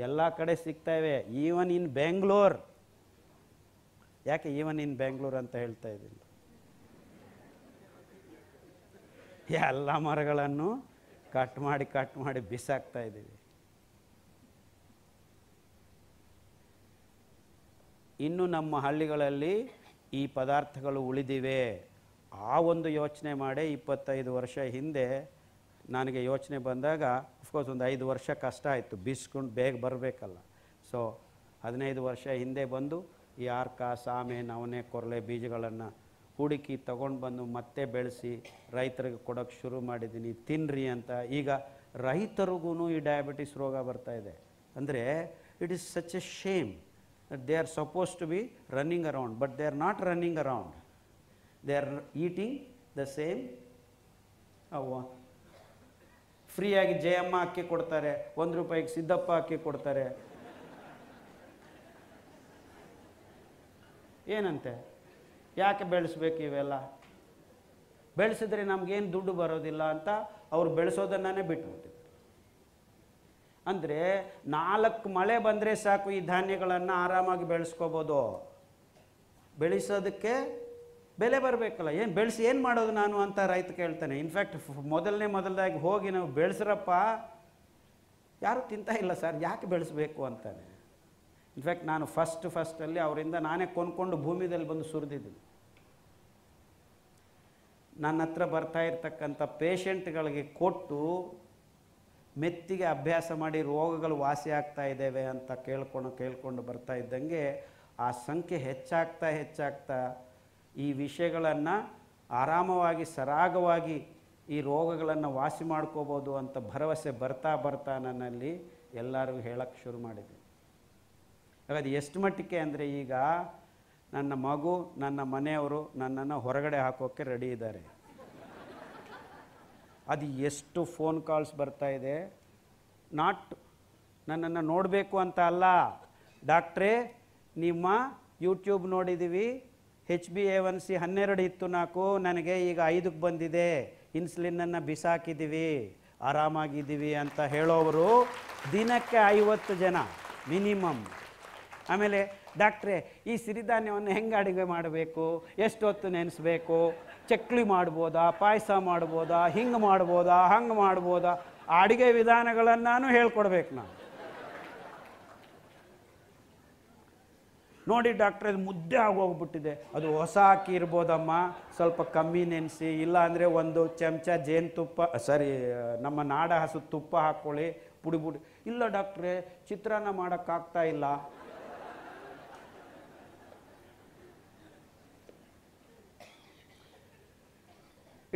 ಎಲ್ಲ ಕಡೆ ಸಿಗ್ತಾಯಿವೆ. Even in Bengaluru. ಯಾಕೆ ಈವನ್ ಇನ್ ಬೆಂಗಳೂರು ಅಂತ ಹೇಳ್ತಾ ಇದ್ದೀನಿ? ಎಲ್ಲ ಮರಗಳನ್ನು ಕಟ್ ಮಾಡಿ ಬಿಸಾಕ್ತಾ ಇದ್ದೀವಿ. ಇನ್ನು ನಮ್ಮ ಹಳ್ಳಿಗಳಲ್ಲಿ ಈ ಪದಾರ್ಥಗಳು ಉಳಿದಿವೆ. ಆ ಒಂದು ಯೋಚನೆ ಮಾಡಿ 25 ವರ್ಷ ಹಿಂದೆ ನನಗೆ ಯೋಚನೆ ಬಂದಾಗ, ಅಫ್ಕೋರ್ಸ್ ಒಂದು 5 ವರ್ಷ ಕಷ್ಟ ಆಯಿತು, ಬಿಸ್ಕೊಂಡು ಬೇಗ ಬರಬೇಕಲ್ಲ. ಸೊ 15 ವರ್ಷ ಹಿಂದೆ ಬಂದು ಈ ಆರ್ಕ, ಸಾಮೆ, ನವಣೆ, ಕೊರಲೆ ಬೀಜಗಳನ್ನು ಹುಡುಕಿ ತಗೊಂಡು ಬಂದು ಮತ್ತೆ ಬೆಳೆಸಿ ರೈತರಿಗೆ ಕೊಡೋಕ್ಕೆ ಶುರು ಮಾಡಿದ್ದೀನಿ. ತಿನ್ನಿರಿ ಅಂತ. ಈಗ ರೈತರಿಗೂ ಈ ಡಯಾಬಿಟಿಸ್ ರೋಗ ಬರ್ತಾ ಇದೆ. ಅಂದರೆ it is such A Shem that they are supposed to be running around, but they are not running around. They are eating the same. ಫ್ರೀಯಾಗಿ ಜಯಮ್ಮ ಅಕ್ಕಿ ಕೊಡ್ತಾರೆ, 1 ರೂಪಾಯಿಗೆ ಸಿದ್ದಪ್ಪ ಅಕ್ಕಿ ಕೊಡ್ತಾರೆ. ಏನಂತೆ? ಯಾಕೆ ಬೆಳೆಸ್ಬೇಕು ಇವೆಲ್ಲ? ಬೆಳೆಸಿದ್ರೆ ನಮಗೇನು ದುಡ್ಡು ಬರೋದಿಲ್ಲ ಅಂತ ಅವ್ರು ಬೆಳೆಸೋದನ್ನೇ ಬಿಟ್ಬಿಟ್ಟಿದ್ದಾರೆ. ಅಂದರೆ 4 ಮಳೆ ಬಂದರೆ ಸಾಕು, ಈ ಧಾನ್ಯಗಳನ್ನು ಆರಾಮಾಗಿ ಬೆಳೆಸ್ಕೋಬೋದು. ಬೆಳೆಸೋದಕ್ಕೆ ಬೆಲೆ ಬರಬೇಕಲ್ಲ. ಏನು ಬೆಳೆಸಿ ಏನು ಮಾಡೋದು ನಾನು ಅಂತ ರೈತ ಕೇಳ್ತಾನೆ. ಇನ್ಫ್ಯಾಕ್ಟ್ ಮೊದಲದಾಗಿ ಹೋಗಿ ನಾವು ಬೆಳೆಸ್ರಪ್ಪ, ಯಾರೂ ತಿಂತಾ ಇಲ್ಲ ಸರ್, ಯಾಕೆ ಬೆಳೆಸಬೇಕು ಅಂತಾನೆ. ಇನ್ಫ್ಯಾಕ್ಟ್ ನಾನು ಫಸ್ಟಲ್ಲಿ ಅವರಿಂದ ನಾನೇ ಕೊಂಡ್ಕೊಂಡು ಭೂಮಿದಲ್ಲಿ ಬಂದು ಸುರಿದಿದ್ದೀನಿ. ನನ್ನ ಹತ್ರ ಬರ್ತಾ ಇರ್ತಕ್ಕಂಥ ಪೇಷಂಟ್ಗಳಿಗೆ ಕೊಟ್ಟು ಮೆತ್ತಿಗೆ ಅಭ್ಯಾಸ ಮಾಡಿ ರೋಗಗಳು ವಾಸಿ ಆಗ್ತಾ ಇದ್ದೇವೆ ಅಂತ ಕೇಳ್ಕೊಂಡು ಬರ್ತಾ ಇದ್ದಂಗೆ ಆ ಸಂಖ್ಯೆ ಹೆಚ್ಚಾಗ್ತಾ ಈ ವಿಷಯಗಳನ್ನು ಆರಾಮವಾಗಿ ಸರಾಗವಾಗಿ ಈ ರೋಗಗಳನ್ನು ವಾಸಿ ಮಾಡ್ಕೋಬೋದು ಅಂತ ಭರವಸೆ ಬರ್ತಾ ನನ್ನಲ್ಲಿ ಎಲ್ಲರಿಗೂ ಹೇಳಕ್ಕೆ ಶುರು ಮಾಡಿದೆ. ಅದು ಎಷ್ಟು ಮಟ್ಟಿಗೆ ಅಂದರೆ ಈಗ ನನ್ನ ಮಗು ನನ್ನ ಮನೆಯವರು ನನ್ನನ್ನು ಹೊರಗಡೆ ಹಾಕೋಕ್ಕೆ ರೆಡಿ ಇದ್ದಾರೆ. ಅದು ಎಷ್ಟು ಫೋನ್ ಕಾಲ್ಸ್ ಬರ್ತಾ ಇದೆ, ನಾಟ್ ನನ್ನನ್ನು ನೋಡಬೇಕು ಅಂತ ಅಲ್ಲ, ಡಾಕ್ಟ್ರೇ ನಿಮ್ಮ ಯೂಟ್ಯೂಬ್ ನೋಡಿದ್ದೀವಿ, HbA1c 12 ಇತ್ತು 4, ನನಗೆ ಈಗ 5ಕ್ಕೆ ಬಂದಿದೆ, ಇನ್ಸುಲಿನನ್ನು ಬಿಸಾಕಿದ್ದೀವಿ, ಆರಾಮಾಗಿದ್ದೀವಿ ಅಂತ ಹೇಳೋವರು ದಿನಕ್ಕೆ 50 ಜನ ಮಿನಿಮಮ್. ಆಮೇಲೆ ಡಾಕ್ಟ್ರೇ ಈ ಸಿರಿಧಾನ್ಯವನ್ನು ಹೆಂಗೆ ಅಡುಗೆ ಮಾಡಬೇಕು, ಎಷ್ಟು ಹೊತ್ತು ನೆನೆಸ್ಬೇಕು, ಚಕ್ಲಿ ಮಾಡ್ಬೋದಾ, ಪಾಯಸ ಮಾಡ್ಬೋದಾ, ಹಿಂಗೆ ಮಾಡ್ಬೋದಾ, ಹಂಗೆ ಮಾಡ್ಬೋದಾ, ಅಡುಗೆ ವಿಧಾನಗಳನ್ನು ಹೇಳ್ಕೊಡ್ಬೇಕು ನಾನು. ನೋಡಿ ಡಾಕ್ಟ್ರೆ ಅದು ಮುದ್ದೆ ಆಗೋಗ್ಬಿಟ್ಟಿದೆ, ಅದು ಹೊಸ ಅಕ್ಕಿ ಇರ್ಬೋದಮ್ಮ, ಸ್ವಲ್ಪ ಕಮ್ಮಿ ನೆನೆಸಿ, ಇಲ್ಲ ಅಂದರೆ 1 ಚಮಚ ಜೇನುತುಪ್ಪ ನಮ್ಮ ನಾಡ ಹಸು ತುಪ್ಪ ಹಾಕ್ಕೊಳ್ಳಿ, ಪುಡಿ. ಇಲ್ಲ ಡಾಕ್ಟ್ರೆ ಚಿತ್ರಾನ್ನ ಮಾಡೋಕ್ಕಾಗ್ತಾ ಇಲ್ಲ.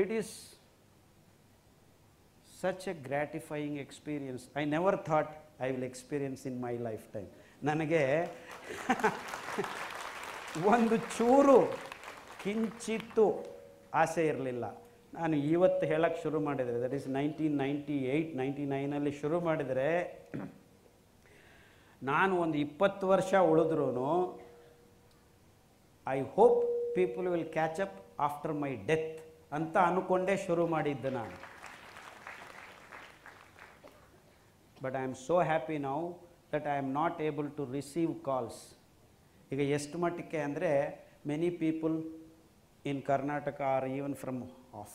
It is such a gratifying experience. I never thought I will experience in my lifetime. ನನಗೆ ಒಂದು ಚೂರು ಕಿಂಚಿತ್ತು ಆಸೆ ಇರಲಿಲ್ಲ. ನಾನು ಇವತ್ತು ಹೇಳಕ್ಕೆ ಶುರು ಮಾಡಿದರೆ, ದಟ್ ಈಸ್ 1998-99 ಶುರು ಮಾಡಿದರೆ, ನಾನು ಒಂದು 20 ವರ್ಷ ಉಳಿದ್ರೂ I hope people will catch up after my death ಅಂತ ಅಂದ್ಕೊಂಡೇ ಶುರು ಮಾಡಿದ್ದೆ ನಾನು. But I am so happy now that I am not able to receive calls. ಈಗ ಎಷ್ಟು ಮಟ್ಟಿಗೆ ಅಂದರೆ many people in Karnataka are even from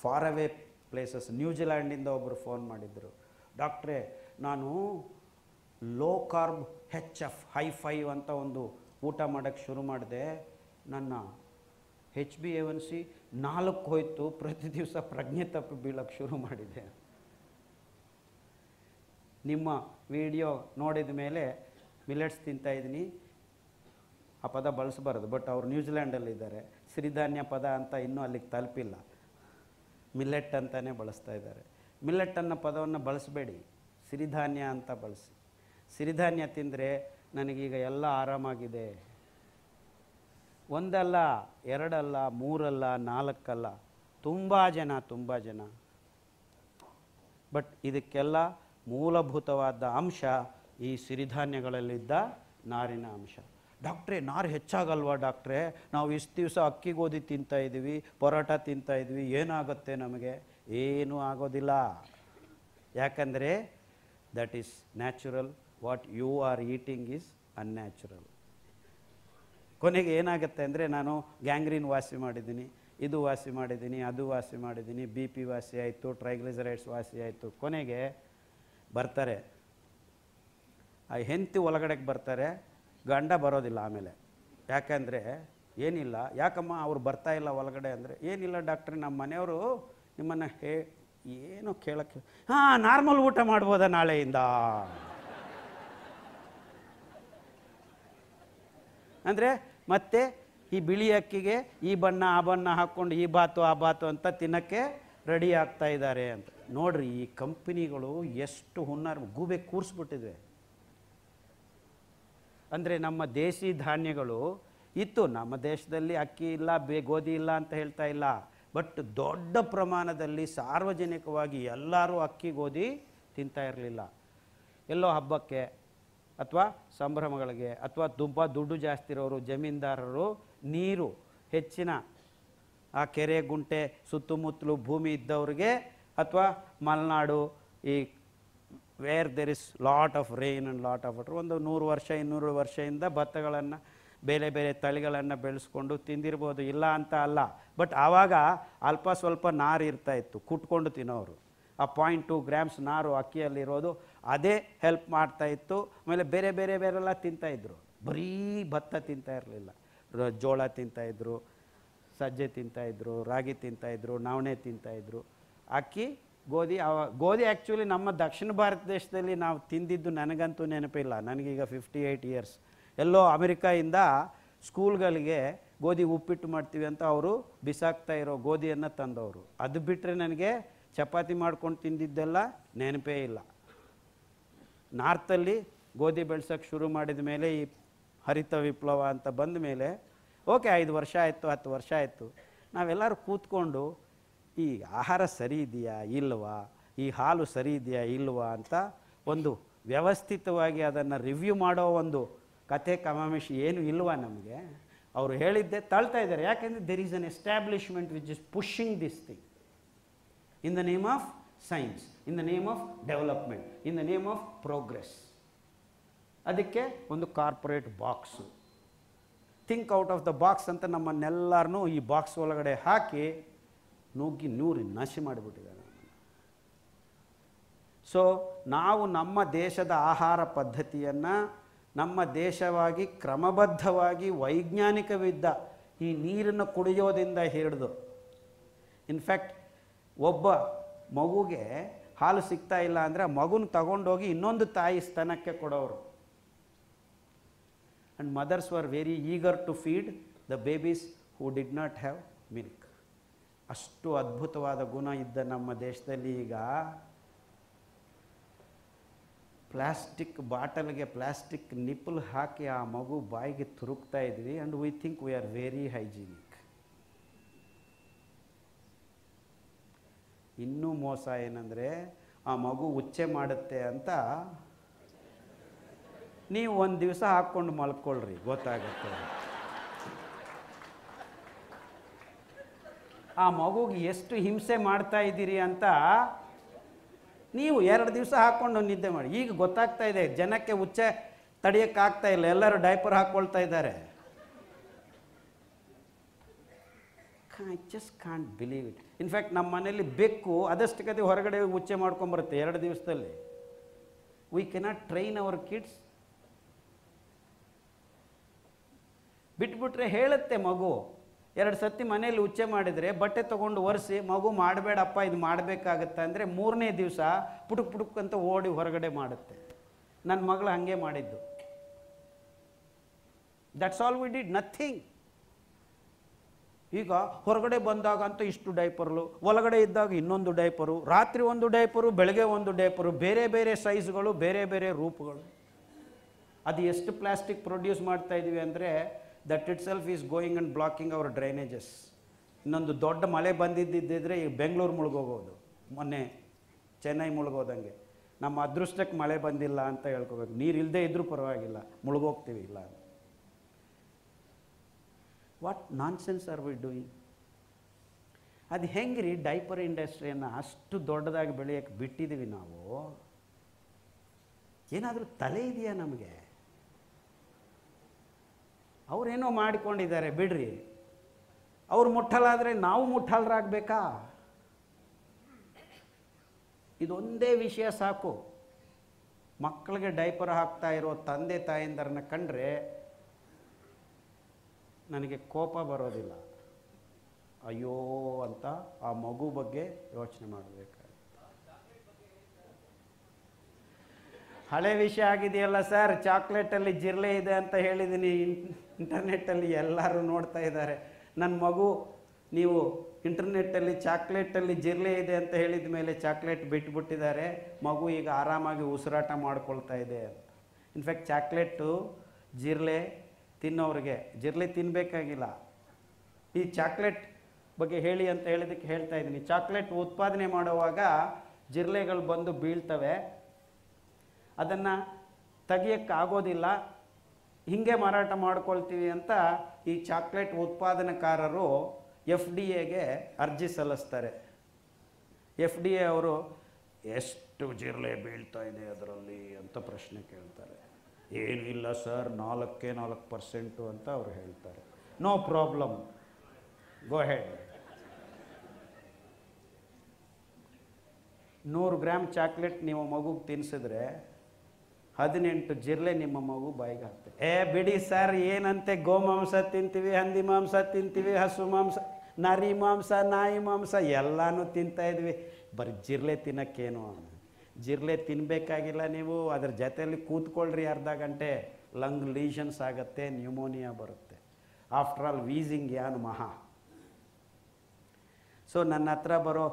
far away places, ನ್ಯೂಜಿಲ್ಯಾಂಡಿಂದ ಒಬ್ಬರು ಫೋನ್ ಮಾಡಿದ್ರು, ಡಾಕ್ಟ್ರೇ ನಾನು ಲೋ ಕಾರ್ಬ್ HF ಹೈ-ಫೈ ಅಂತ ಒಂದು ಊಟ ಮಾಡೋಕ್ಕೆ ಶುರು ಮಾಡಿದೆ, ನನ್ನ HbA1c 4 ಹೋಯ್ತು, ಪ್ರತಿ ದಿವಸ ಪ್ರಜ್ಞೆ ತಪ್ಪಿ ಬೀಳಕ್ಕೆ ಶುರು ಮಾಡಿದೆ. ನಿಮ್ಮ ವಿಡಿಯೋ ನೋಡಿದ ಮೇಲೆ ಮಿಲೆಟ್ಸ್ ತಿಂತಾಯಿದ್ದೀನಿ, ಆ ಪದ ಬಳಸಬಾರ್ದು, ಬಟ್ ಅವರು ನ್ಯೂಜಿಲ್ಯಾಂಡಲ್ಲಿದ್ದಾರೆ, ಸಿರಿಧಾನ್ಯ ಪದ ಅಂತ ಇನ್ನೂ ಅಲ್ಲಿಗೆ ತಲುಪಿಲ್ಲ, ಮಿಲೆಟ್ ಅಂತಲೇ ಬಳಸ್ತಾ ಇದ್ದಾರೆ. ಮಿಲೆಟ್ ಅನ್ನೋ ಪದವನ್ನು ಬಳಸಬೇಡಿ, ಸಿರಿಧಾನ್ಯ ಅಂತ ಬಳಸಿ. ಸಿರಿಧಾನ್ಯ ತಿಂದರೆ ನನಗೀಗ ಎಲ್ಲ ಆರಾಮಾಗಿದೆ. 1 ಅಲ್ಲ 2 ಅಲ್ಲ 3 ಅಲ್ಲ 4 ಅಲ್ಲ, ತುಂಬ ಜನ. ಬಟ್ ಇದಕ್ಕೆಲ್ಲ ಮೂಲಭೂತವಾದ ಅಂಶ ಈ ಸಿರಿಧಾನ್ಯಗಳಲ್ಲಿದ್ದ ನಾರಿನ ಅಂಶ. ಡಾಕ್ಟ್ರೇ ನಾರು ಹೆಚ್ಚಾಗಲ್ವಾ ಡಾಕ್ಟ್ರೇ, ನಾವು ಇಷ್ಟು ದಿವಸ ಅಕ್ಕಿ ಗೋಧಿ ತಿಂತಾಯಿದ್ದೀವಿ, ಪರೋಟ ತಿಂತಾಯಿದ್ವಿ, ಏನಾಗುತ್ತೆ ನಮಗೆ? ಏನೂ ಆಗೋದಿಲ್ಲ. ಯಾಕಂದರೆ that is natural, what you are eating is unnatural. ಕೊನೆಗೆ ಏನಾಗುತ್ತೆ ಅಂದರೆ, ನಾನು ಗ್ಯಾಂಗ್ರೀನ್ ವಾಸಿ ಮಾಡಿದ್ದೀನಿ, ಇದು ವಾಸಿ ಮಾಡಿದ್ದೀನಿ, ಅದು ವಾಸಿ ಮಾಡಿದ್ದೀನಿ, BP ವಾಸಿ ಆಯಿತು, ಟ್ರೈಗ್ಲಿಸರೈಡ್ಸ್ ವಾಸಿ ಆಯಿತು. ಕೊನೆಗೆ ಬರ್ತಾರೆ, ಆ ಹೆಂಡತಿ ಒಳಗಡೆಗೆ ಬರ್ತಾರೆ, ಗಂಡ ಬರೋದಿಲ್ಲ ಆಮೇಲೆ. ಯಾಕಂದರೆ ಏನಿಲ್ಲ, ಯಾಕಮ್ಮ ಅವ್ರು ಬರ್ತಾ ಇಲ್ಲ ಒಳಗಡೆ ಅಂದರೆ, ಏನಿಲ್ಲ ಡಾಕ್ಟ್ರೆ ನಮ್ಮ ಮನೆಯವರು ನಿಮ್ಮನ್ನು ಏನು ಕೇಳೋಕ್ಕೆ, ನಾರ್ಮಲ್ ಊಟ ಮಾಡ್ಬೋದಾ ನಾಳೆಯಿಂದ ಅಂದರೆ ಮತ್ತೆ ಈ ಬಿಳಿ ಅಕ್ಕಿಗೆ ಈ ಬಣ್ಣ ಆ ಬಣ್ಣ ಹಾಕ್ಕೊಂಡು ಈ ಬಾತು ಆ ಬಾತು ಅಂತ ತಿನ್ನೋಕ್ಕೆ ರೆಡಿ ಆಗ್ತಾ ಇದ್ದಾರೆ ಅಂತ. ನೋಡ್ರಿ ಈ ಕಂಪನಿಗಳು ಎಷ್ಟು ಹುನ್ನಾರ ಗೂಬೆ ಕೂರಿಸ್ಬಿಟ್ಟಿದ್ವೆ. ಅಂದರೆ ನಮ್ಮ ದೇಸಿ ಧಾನ್ಯಗಳು ಇತ್ತು, ನಮ್ಮ ದೇಶದಲ್ಲಿ ಅಕ್ಕಿ ಇಲ್ಲ, ಗೋಧಿ ಇಲ್ಲ ಅಂತ ಹೇಳ್ತಾ ಇಲ್ಲ, ಬಟ್ ದೊಡ್ಡ ಪ್ರಮಾಣದಲ್ಲಿ ಸಾರ್ವಜನಿಕವಾಗಿ ಎಲ್ಲರೂ ಅಕ್ಕಿ ಗೋಧಿ ತಿಂತಾ ಇರಲಿಲ್ಲ. ಎಲ್ಲೋ ಹಬ್ಬಕ್ಕೆ ಅಥವಾ ಸಂಭ್ರಮಗಳಿಗೆ ಅಥವಾ ತುಂಬ ದುಡ್ಡು ಜಾಸ್ತಿ ಇರೋರು ಜಮೀನ್ದಾರರು ನೀರು ಹೆಚ್ಚಿನ ಆ ಕೆರೆ ಗುಂಟೆ ಸುತ್ತಮುತ್ತಲು ಭೂಮಿ ಇದ್ದವ್ರಿಗೆ ಅಥವಾ ಮಲೆನಾಡು ಈ where there is lot of rain and lot of water, ಒಂದು 100 ವರ್ಷ 200 ವರ್ಷದಿಂದ ಭತ್ತಗಳನ್ನು ಬೇರೆ ಬೇರೆ ತಳಿಗಳನ್ನು ಬೆಳೆಸ್ಕೊಂಡು ತಿಂದಿರ್ಬೋದು, ಇಲ್ಲ ಅಂತ ಅಲ್ಲ. ಬಟ್ ಆವಾಗ ಅಲ್ಪ ಸ್ವಲ್ಪ ನಾರು ಇರ್ತಾಯಿತ್ತು, ಕುಟ್ಕೊಂಡು ತಿನ್ನೋರು. ಆ 0.2 ಗ್ರಾಮ್ಸ್ ನಾರು ಅಕ್ಕಿಯಲ್ಲಿರೋದು ಅದೇ ಹೆಲ್ಪ್ ಮಾಡ್ತಾಯಿತ್ತು. ಆಮೇಲೆ ಬೇರೆ ಬೇರೆಲ್ಲ ತಿಂತಾಯಿದ್ರು, ಬರೀ ಭತ್ತ ತಿಂತಾ ಇರಲಿಲ್ಲ, ಜೋಳ ತಿಂತಾಯಿದ್ರು, ಸಜ್ಜೆ ತಿಂತಾಯಿದ್ರು, ರಾಗಿ ತಿಂತಾಯಿದ್ರು, ನವಣೆ ತಿಂತಾಯಿದ್ರು. ಅಕ್ಕಿ ಗೋಧಿ ಆ್ಯಕ್ಚುಲಿ ನಮ್ಮ ದಕ್ಷಿಣ ಭಾರತ ದೇಶದಲ್ಲಿ ನಾವು ತಿಂದಿದ್ದು ನನಗಂತೂ ನೆನಪಿಲ್ಲ. ನನಗೀಗ 58 ಇಯರ್ಸ್. ಎಲ್ಲೋ ಅಮೆರಿಕಾಯಿಂದ ಸ್ಕೂಲ್ಗಳಿಗೆ ಗೋಧಿ ಉಪ್ಪಿಟ್ಟು ಮಾಡ್ತೀವಿ ಅಂತ ಅವರು ಬಿಸಾಕ್ತಾ ಇರೋ ಗೋಧಿಯನ್ನು ತಂದವರು. ಅದು ಬಿಟ್ಟರೆ ನನಗೆ ಚಪಾತಿ ಮಾಡ್ಕೊಂಡು ತಿಂದಿದ್ದೆಲ್ಲ ನೆನಪೇ ಇಲ್ಲ. ನಾರ್ತಲ್ಲಿ ಗೋಧಿ ಬೆಳ್ಸೋಕ್ಕೆ ಶುರು ಮಾಡಿದ ಮೇಲೆ ಈ ಹರಿತ ವಿಪ್ಲವ ಅಂತ ಬಂದ ಮೇಲೆ ಓಕೆ 5 ವರ್ಷ ಆಯಿತು 10 ವರ್ಷ ಆಯಿತು, ನಾವೆಲ್ಲರೂ ಕೂತ್ಕೊಂಡು ಈ ಆಹಾರ ಸರಿ ಇದೆಯಾ ಇಲ್ವಾ, ಈ ಹಾಲು ಸರಿ ಇದೆಯಾ ಇಲ್ವಾ ಅಂತ ಒಂದು ವ್ಯವಸ್ಥಿತವಾಗಿ ಅದನ್ನು ರಿವ್ಯೂ ಮಾಡೋ ಒಂದು ಕಥೆ ಕಮಾಮಿಷಿ ಏನು ಇಲ್ವಾ ನಮಗೆ? ಅವರು ಹೇಳಿದ್ದೆ ತಳ್ತಾ ಇದ್ದಾರೆ. ಯಾಕೆಂದರೆ there is an establishment which is pushing this thing in the name of science, in the name of development, in the name of progress. ಅದಕ್ಕೆ ಒಂದು corporate box, think out of the box ಅಂತ ನಮ್ಮನ್ನೆಲ್ಲರನ್ನೂ ಈ box ಒಳಗಡೆ ಹಾಕಿ ನುಗ್ಗಿ ನಾಶ ಮಾಡಿಬಿಟ್ಟಿದ್ದಾರೆ. So ನಾವು ನಮ್ಮ ದೇಶದ ಆಹಾರ ಪದ್ಧತಿಯನ್ನು ನಮ್ಮ ದೇಶವಾಗಿ ಕ್ರಮಬದ್ಧವಾಗಿ ವೈಜ್ಞಾನಿಕವಿದ್ದ ಈ ನೀರನ್ನು ಕುಡಿಯೋದಿಂದ ಹಿಡಿದು, ಇನ್ಫ್ಯಾಕ್ಟ್ ಒಬ್ಬ ಮಗುಗೆ ಹಾಲು ಸಿಗ್ತಾ ಇಲ್ಲ ಅಂದರೆ ಆ ಮಗುನ ತಗೊಂಡೋಗಿ ಇನ್ನೊಂದು ತಾಯಿ ಸ್ತನಕ್ಕೆ ಕೊಡೋರು. And mothers were very eager to feed the babies who did not have milk. ಅಷ್ಟು ಅದ್ಭುತವಾದ ಗುಣ ಇದ್ದ ನಮ್ಮ ದೇಶದಲ್ಲಿ ಈಗ ಪ್ಲಾಸ್ಟಿಕ್ ಬಾಟಲ್ಗೆ ಪ್ಲಾಸ್ಟಿಕ್ ನಿಪ್ಪಲ್ ಹಾಕಿ ಆ ಮಗು ಬಾಯಿಗೆ ತುರುಕ್ತಾ ಇದ್ವಿ. And we think we are very hygienic. ಇನ್ನೂ ಮೋಸ ಏನಂದರೆ ಆ ಮಗು ಉಚ್ಚೆ ಮಾಡುತ್ತೆ ಅಂತ ನೀವು ಒಂದು ದಿವಸ ಹಾಕ್ಕೊಂಡು ಮಲ್ಕೊಳ್ರಿ, ಗೊತ್ತಾಗುತ್ತೆ. ಆ ಮಗುಗೆ ಎಷ್ಟು ಹಿಂಸೆ ಮಾಡ್ತಾ ಇದ್ದೀರಿ ಅಂತ ನೀವು 2 ದಿವಸ ಹಾಕ್ಕೊಂಡು ನಿದ್ದೆ ಮಾಡಿ. ಈಗ ಗೊತ್ತಾಗ್ತಾ ಇದೆ ಜನಕ್ಕೆ ಉಚ್ಚೆ ತಡೆಯೋಕ್ಕಾಗ್ತಾ ಇಲ್ಲ, ಎಲ್ಲರೂ ಡೈಪರ್ ಹಾಕ್ಕೊಳ್ತಾ ಇದ್ದಾರೆ. I just can't believe it. In fact ನಮ್ಮ ಮನೇಲಿ ಬೆಕ್ಕು ಅದಷ್ಟಕ್ಕದೆ ಹೊರಗಡೆ ಉಚ್ಚೆ ಮಾಡ್ಕೊಂಬರುತ್ತೆ 2 ದಿವಸದಲ್ಲಿ. We cannot train our kids. ಬಿಟ್ಬಿಟ್ರೆ ಹೇಳುತ್ತೆ ಮಗು. 2 ಸತಿ ಮನೇಲಿ ಉಚ್ಚೆ ಮಾಡಿದರೆ ಬಟ್ಟೆ ತೊಗೊಂಡು ಒರೆಸಿ ಮಗು ಮಾಡಬೇಡಪ್ಪ ಇದು ಮಾಡಬೇಕಾಗತ್ತೆ ಅಂದರೆ 3ನೇ ದಿವಸ ಪುಟುಕ್ ಪುಟುಕ್ ಅಂತ ಓಡಿ ಹೊರಗಡೆ ಮಾಡುತ್ತೆ. ನನ್ನ ಮಗಳು ಹಾಗೆ ಮಾಡಿದ್ದು. That's all we did, nothing. ಈಗ ಹೊರಗಡೆ ಬಂದಾಗ ಅಂತ ಇಷ್ಟು ಡೈಪರ್ಲು, ಒಳಗಡೆ ಇದ್ದಾಗ ಇನ್ನೊಂದು ಡೈಪರು, ರಾತ್ರಿ ಒಂದು ಡೈಪರು, ಬೆಳಗ್ಗೆ ಒಂದು ಡೈಪರು, ಬೇರೆ ಬೇರೆ ಸೈಜ್ಗಳು, ಬೇರೆ ಬೇರೆ ರೂಪಗಳು. ಅದು ಎಷ್ಟು ಪ್ಲಾಸ್ಟಿಕ್ ಪ್ರೊಡ್ಯೂಸ್ ಮಾಡ್ತಾ ಇದ್ದೀವಿ ಅಂದರೆ that itself is going and blocking our drainages. ಇನ್ನೊಂದು ದೊಡ್ಡ ಮಳೆ ಬಂದಿದ್ದಿದ್ದರೆ ಈ ಬೆಂಗಳೂರು ಮುಳುಗೋಗೋದು, ಮೊನ್ನೆ ಚೆನ್ನೈ ಮುಳುಗೋದಂಗೆ. ನಮ್ಮ ಅದೃಷ್ಟಕ್ಕೆ ಮಳೆ ಬಂದಿಲ್ಲ ಅಂತ ಹೇಳ್ಕೋಬೇಕು. ನೀರು ಇಲ್ಲದೆ ಇದ್ದರೂ ಪರವಾಗಿಲ್ಲ, ಮುಳುಗೋಗ್ತೀವಿ ಇಲ್ಲ. What nonsense R we doing? ಅದು ಹೆಂಗ್ರಿ ಡೈಪರ್ ಇಂಡಸ್ಟ್ರಿಯನ್ನು ಅಷ್ಟು ದೊಡ್ಡದಾಗಿ ಬೆಳೆಯೋಕ್ಕೆ ಬಿಟ್ಟಿದ್ದೀವಿ ನಾವು? ಏನಾದರೂ ತಲೆ ಇದೆಯಾ ನಮಗೆ? ಅವರೇನೋ ಮಾಡಿಕೊಂಡಿದ್ದಾರೆ ಬಿಡ್ರಿ, ಅವ್ರು ಮುಟ್ಟಲಾದರೆ ನಾವು ಮುಟ್ಟಲ್ರಾಗಬೇಕಾ? ಇದೊಂದೇ ವಿಷಯ ಸಾಕು. ಮಕ್ಕಳಿಗೆ ಡೈಪರ್ ಹಾಕ್ತಾ ಇರೋ ತಂದೆ ತಾಯಂದರನ್ನ ಕಂಡ್ರೆ ನನಗೆ ಕೋಪ ಬರೋದಿಲ್ಲ. ಅಯ್ಯೋ ಅಂತ ಆ ಮಗು ಬಗ್ಗೆ ಯೋಚನೆ ಮಾಡಬೇಕು. ಹಳೆ ವಿಷಯ ಆಗಿದೆಯಲ್ಲ ಸರ್, ಚಾಕ್ಲೇಟಲ್ಲಿ ಜಿರಳೆ ಇದೆ ಅಂತ ಹೇಳಿದ್ದೀನಿ. ಇಂಟರ್ನೆಟ್ಟಲ್ಲಿ ಎಲ್ಲರೂ ನೋಡ್ತಾ ಇದ್ದಾರೆ. ನನ್ನ ಮಗು ನೀವು ಇಂಟರ್ನೆಟ್ಟಲ್ಲಿ ಚಾಕ್ಲೇಟಲ್ಲಿ ಜಿರಳೆ ಇದೆ ಅಂತ ಹೇಳಿದ ಮೇಲೆ ಚಾಕ್ಲೇಟ್ ಬಿಟ್ಬಿಟ್ಟಿದ್ದಾರೆ. ಮಗು ಈಗ ಆರಾಮಾಗಿ ಉಸಿರಾಟ ಮಾಡ್ಕೊಳ್ತಾ ಇದೆ ಅಂತ. ಇನ್ಫ್ಯಾಕ್ಟ್ ಚಾಕ್ಲೇಟು ಜಿರಳೆ ತಿನ್ನೋರಿಗೆ ಜಿರಳೆ ತಿನ್ನಬೇಕಾಗಿಲ್ಲ. ಈ ಚಾಕ್ಲೇಟ್ ಬಗ್ಗೆ ಹೇಳಿ ಅಂತ ಹೇಳಿದ್ದಕ್ಕೆ ಹೇಳ್ತಾ ಇದ್ದೀನಿ. ಚಾಕ್ಲೇಟ್ ಉತ್ಪಾದನೆ ಮಾಡುವಾಗ ಜಿರಳೆಗಳು ಬಂದು ಬೀಳ್ತವೆ, ಅದನ್ನು ತೆಗಿಯೋಕ್ಕಾಗೋದಿಲ್ಲ, ಹೀಗೆ ಮಾರಾಟ ಮಾಡ್ಕೊಳ್ತೀವಿ ಅಂತ ಈ ಚಾಕ್ಲೇಟ್ ಉತ್ಪಾದನಕಾರರು FDA ಅರ್ಜಿ ಸಲ್ಲಿಸ್ತಾರೆ. FDA ಅವರು ಎಷ್ಟು ಜಿರಳೆ ಬೀಳ್ತಾ ಇದೆ ಅದರಲ್ಲಿ ಅಂತ ಪ್ರಶ್ನೆ ಕೇಳ್ತಾರೆ. ಏನೂ ಇಲ್ಲ ಸರ್, 4% ಅಂತ ಅವರು ಹೇಳ್ತಾರೆ. ನೋ ಪ್ರಾಬ್ಲಮ್, ಗೋ ಹೆಡ್. 100 ಗ್ರಾಮ್ ಚಾಕ್ಲೇಟ್ ನೀವು ಮಗುಗೆ ತಿನ್ನಿಸಿದ್ರೆ 18 ಜಿರಳೆ ನಿಮ್ಮ ಮಗು ಬಾಯಿಗೆ ಹಾಕ್ತದೆ. ಬಿಡಿ ಸರ್, ಏನಂತೆ ಗೋಮಾಂಸ ತಿಂತೀವಿ, ಹಂದಿ ಮಾಂಸ ತಿಂತೀವಿ, ಹಸು ಮಾಂಸ, ನರಿ ಮಾಂಸ, ನಾಯಿ ಮಾಂಸ ಎಲ್ಲನೂ ತಿಂತಾ ಇದ್ವಿ. ಬರೀ ಜಿರಳೆ ತಿನ್ನೋಕ್ಕೇನು, ಜಿರಳೆ ತಿನ್ನಬೇಕಾಗಿಲ್ಲ, ನೀವು ಅದ್ರ ಜೊತೆಯಲ್ಲಿ ಕೂತ್ಕೊಳ್ರಿ ಅರ್ಧ ಗಂಟೆ, ಲಂಗ್ ಲೀಷನ್ಸ್ ಆಗುತ್ತೆ, ನ್ಯೂಮೋನಿಯಾ ಬರುತ್ತೆ. ಆಫ್ಟರ್ ಆಲ್ ವೀಸಿಂಗ್ ಯಾನು ಮಹಾ. ಸೊ ನನ್ನ ಹತ್ರ ಬರೋ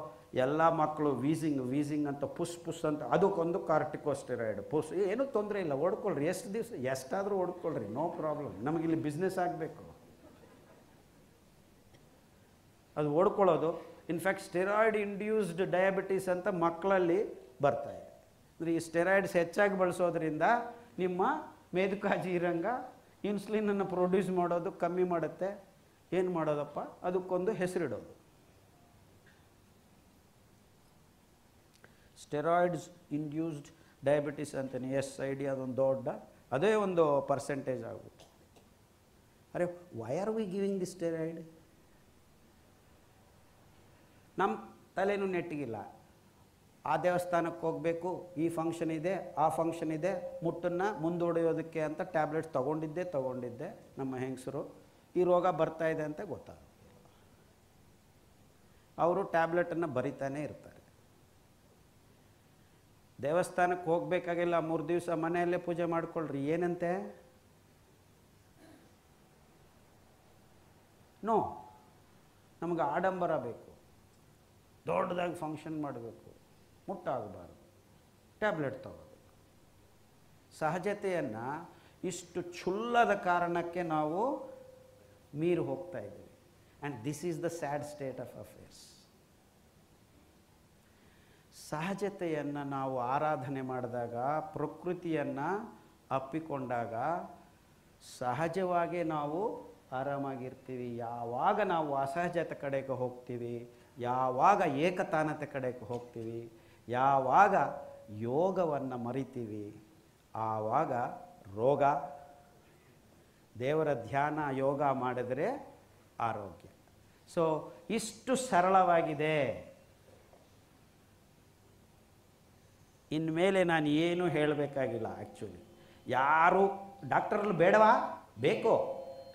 ಎಲ್ಲ ಮಕ್ಕಳು ವೀಸಿಂಗ್ ಅಂತ ಪುಸ್ ಅಂತ, ಅದಕ್ಕೊಂದು ಕಾರ್ಟಿಕೋಸ್ಟೆರಾಯ್ಡ್ ಪುಸ್, ಏನೂ ತೊಂದರೆ ಇಲ್ಲ, ಓಡ್ಕೊಳ್ರಿ, ಎಷ್ಟು ದಿವಸ ಎಷ್ಟಾದರೂ ಓಡ್ಕೊಳ್ರಿ, ನೋ ಪ್ರಾಬ್ಲಮ್. ನಮಗಿಲ್ಲಿ ಬಿಸ್ನೆಸ್ ಆಗಬೇಕು, ಅದು ಓಡ್ಕೊಳ್ಳೋದು. ಇನ್ಫ್ಯಾಕ್ಟ್ ಸ್ಟೆರಾಯ್ಡ್ ಇಂಡ್ಯೂಸ್ಡ್ ಡಯಾಬಿಟೀಸ್ ಅಂತ ಮಕ್ಕಳಲ್ಲಿ ಬರ್ತಾಯಿದೆ. ಅಂದರೆ ಈ ಸ್ಟೆರಾಯ್ಡ್ಸ್ ಹೆಚ್ಚಾಗಿ ಬಳಸೋದ್ರಿಂದ ನಿಮ್ಮ ಮೇದುಕಾಜೀರಂಗ ಇನ್ಸುಲಿನನ್ನು ಪ್ರೊಡ್ಯೂಸ್ ಮಾಡೋದು ಕಮ್ಮಿ ಮಾಡುತ್ತೆ. ಏನು ಮಾಡೋದಪ್ಪ, ಅದಕ್ಕೊಂದು ಹೆಸರಿಡೋದು, ಸ್ಟೆರಾಯ್ಡ್ಸ್ ಇಂಡ್ಯೂಸ್ಡ್ ಡಯಾಬಿಟಿಸ್ ಅಂತಾನೆ. ಎಸ್ ಐ ಡಿ ಅದೊಂದು ದೊಡ್ಡ, ಅದೇ ಒಂದು ಪರ್ಸೆಂಟೇಜ್ ಆಗುತ್ತೆ. ಅರೆ why are we giving the steroid? ನಮ್ಮ ತಲೆನೂ ನೆಟ್ಟಿಗಿಲ್ಲ. ಆ ದೇವಸ್ಥಾನಕ್ಕೆ ಹೋಗಬೇಕು, ಈ ಫಂಕ್ಷನ್ ಇದೆ, ಆ ಫಂಕ್ಷನ್ ಇದೆ, ಮುಟ್ಟನ್ನು ಮುಂದೂಡಿಯೋದಕ್ಕೆ ಅಂತ ಟ್ಯಾಬ್ಲೆಟ್ಸ್ ತೊಗೊಂಡಿದ್ದೆ ನಮ್ಮ ಹೆಂಗಸರು. ಈ ರೋಗ ಬರ್ತಾ ಇದೆ ಅಂತ ಗೊತ್ತಾಗುತ್ತೆ. ಅವರು ಟ್ಯಾಬ್ಲೆಟನ್ನು ಬರಿತಾನೆ ಇರ್ತಾರೆ. ದೇವಸ್ಥಾನಕ್ಕೆ ಹೋಗಬೇಕಾಗಿಲ್ಲ, 3 ದಿವಸ ಮನೆಯಲ್ಲೇ ಪೂಜೆ ಮಾಡ್ಕೊಳ್ರಿ. ಏನಂತೆ? ನೋ, ನಮಗೆ ಆಡಂಬರ ಬೇಕು, ದೊಡ್ಡದಾಗಿ ಫಂಕ್ಷನ್ ಮಾಡಬೇಕು, ಮುಟ್ಟಾಗಬಾರ್ದು, ಟ್ಯಾಬ್ಲೆಟ್ ತಗೋಬೇಕು. ಸಹಜತೆಯನ್ನು ಇಷ್ಟು ಕ್ಷುಲ್ಲದ ಕಾರಣಕ್ಕೆ ನಾವು ಮೀರಿ ಹೋಗ್ತಾ ಇದ್ದೀವಿ. And this is the sad state of affairs. ಸಹಜತೆಯನ್ನು ನಾವು ಆರಾಧನೆ ಮಾಡಿದಾಗ, ಪ್ರಕೃತಿಯನ್ನು ಅಪ್ಪಿಕೊಂಡಾಗ ಸಹಜವಾಗಿ ನಾವು ಆರಾಮಾಗಿರ್ತೀವಿ. ಯಾವಾಗ ನಾವು ಅಸಹಜತೆ ಕಡೆಗೆ ಹೋಗ್ತೀವಿ, ಯಾವಾಗ ಏಕತಾನತೆ ಕಡೆಗೆ ಹೋಗ್ತೀವಿ, ಯಾವಾಗ ಯೋಗವನ್ನು ಮರಿತೀವಿ, ಆವಾಗ ರೋಗ. ದೇವರ ಧ್ಯಾನ ಯೋಗ ಮಾಡಿದರೆ ಆರೋಗ್ಯ. ಸೊ ಇಷ್ಟು ಸರಳವಾಗಿದೆ. ಇನ್ಮೇಲೆ ನಾನು ಏನೂ ಹೇಳಬೇಕಾಗಿಲ್ಲ. ಆ್ಯಕ್ಚುಲಿ ಯಾರು ಡಾಕ್ಟರ್ಗಳು ಬೇಡವಾ? ಬೇಕೋ,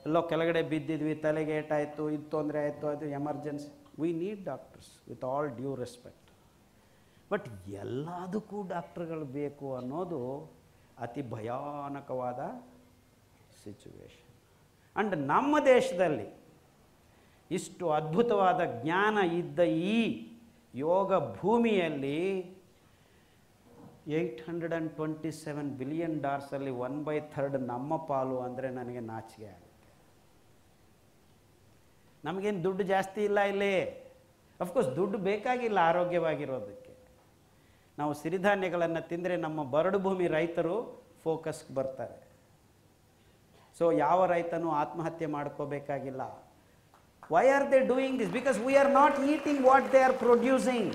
ಎಲ್ಲೋ ಕೆಳಗಡೆ ಬಿದ್ದಿದ್ವಿ, ತಲೆಗೆ ಏಟಾಯಿತು, ಇದು ತೊಂದರೆ ಆಯಿತು, ಅದು emergency, we need doctors with all due respect. But ಎಲ್ಲದಕ್ಕೂ ಡಾಕ್ಟರ್ಗಳು ಬೇಕು ಅನ್ನೋದು ಅತಿ ಭಯಾನಕವಾದ ಸಿಚುವೇಶನ್. ಆ್ಯಂಡ್ ನಮ್ಮ ದೇಶದಲ್ಲಿ ಇಷ್ಟು ಅದ್ಭುತವಾದ ಜ್ಞಾನ ಇದ್ದ ಈ ಯೋಗ ಭೂಮಿಯಲ್ಲಿ $827 ಬಿಲಿಯನ್ $1/3 ನಮ್ಮ ಪಾಲು ಅಂದರೆ ನನಗೆ ನಾಚಿಕೆ ಆಗುತ್ತೆ. ನಮಗೇನು ದುಡ್ಡು ಜಾಸ್ತಿ ಇಲ್ಲ ಇಲ್ಲಿ. ಅಫ್ಕೋರ್ಸ್ ದುಡ್ಡು ಬೇಕಾಗಿಲ್ಲ ಆರೋಗ್ಯವಾಗಿರೋದಕ್ಕೆ. ನಾವು ಸಿರಿಧಾನ್ಯಗಳನ್ನು ತಿಂದರೆ ನಮ್ಮ ಬರಡು ಭೂಮಿ ರೈತರು ಫೋಕಸ್ಗೆ ಬರ್ತಾರೆ. ಸೊ ಯಾವ ರೈತನೂ ಆತ್ಮಹತ್ಯೆ ಮಾಡ್ಕೋಬೇಕಾಗಿಲ್ಲ. Why are they doing this? Because we are not eating what they are producing.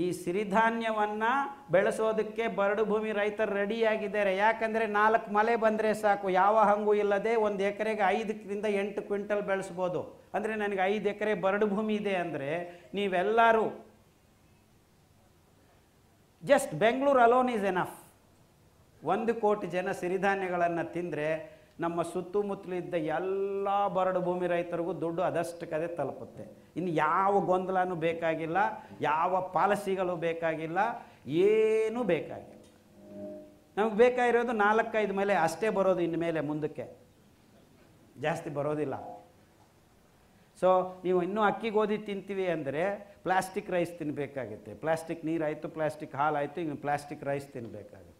ಈ ಸಿರಿಧಾನ್ಯವನ್ನು ಬೆಳೆಸೋದಕ್ಕೆ ಬರಡು ಭೂಮಿ ರೈತರು ರೆಡಿಯಾಗಿದ್ದಾರೆ. ಯಾಕಂದರೆ 4 ಮಳೆ ಬಂದರೆ ಸಾಕು, ಯಾವ ಹಂಗೂ ಇಲ್ಲದೆ 1 ಎಕರೆಗೆ 5ರಿಂದ 8 ಕ್ವಿಂಟಲ್ ಬೆಳೆಸ್ಬೋದು. ಅಂದರೆ ನನಗೆ 5 ಎಕರೆ ಬರಡು ಭೂಮಿ ಇದೆ ಅಂದರೆ ನೀವೆಲ್ಲರೂ just Bengaluru alone is enough. 1 ಕೋಟಿ ಜನ ಸಿರಿಧಾನ್ಯಗಳನ್ನು ತಿಂದರೆ ನಮ್ಮ ಸುತ್ತಮುತ್ತಲಿದ್ದ ಎಲ್ಲ ಬರಡು ಭೂಮಿ ರೈತರಿಗೂ ದುಡ್ಡು ಅದಷ್ಟಕ್ಕದೇ ತಲುಪುತ್ತೆ. ಇನ್ನು ಯಾವ ಗೊಂದಲನೂ ಬೇಕಾಗಿಲ್ಲ, ಯಾವ ಪಾಲಿಸಿಗಳು ಬೇಕಾಗಿಲ್ಲ, ಏನೂ ಬೇಕಾಗಿಲ್ಲ. ನಮಗೆ ಬೇಕಾಗಿರೋದು 4-5 ಮೇಲೆ ಅಷ್ಟೇ ಬರೋದು. ಇನ್ನು ಮೇಲೆ ಮುಂದಕ್ಕೆ ಜಾಸ್ತಿ ಬರೋದಿಲ್ಲ. ಸೊ ನೀವು ಇನ್ನೂ ಅಕ್ಕಿ ಗೋಧಿ ತಿಂತೀವಿ ಅಂದರೆ ಪ್ಲಾಸ್ಟಿಕ್ ರೈಸ್ ತಿನ್ನಬೇಕಾಗುತ್ತೆ. ಪ್ಲಾಸ್ಟಿಕ್ ನೀರಾಯಿತು, ಪ್ಲಾಸ್ಟಿಕ್ ಹಾಲಾಯಿತು, ಇನ್ನು ಪ್ಲಾಸ್ಟಿಕ್ ರೈಸ್ ತಿನ್ನಬೇಕಾಗುತ್ತೆ.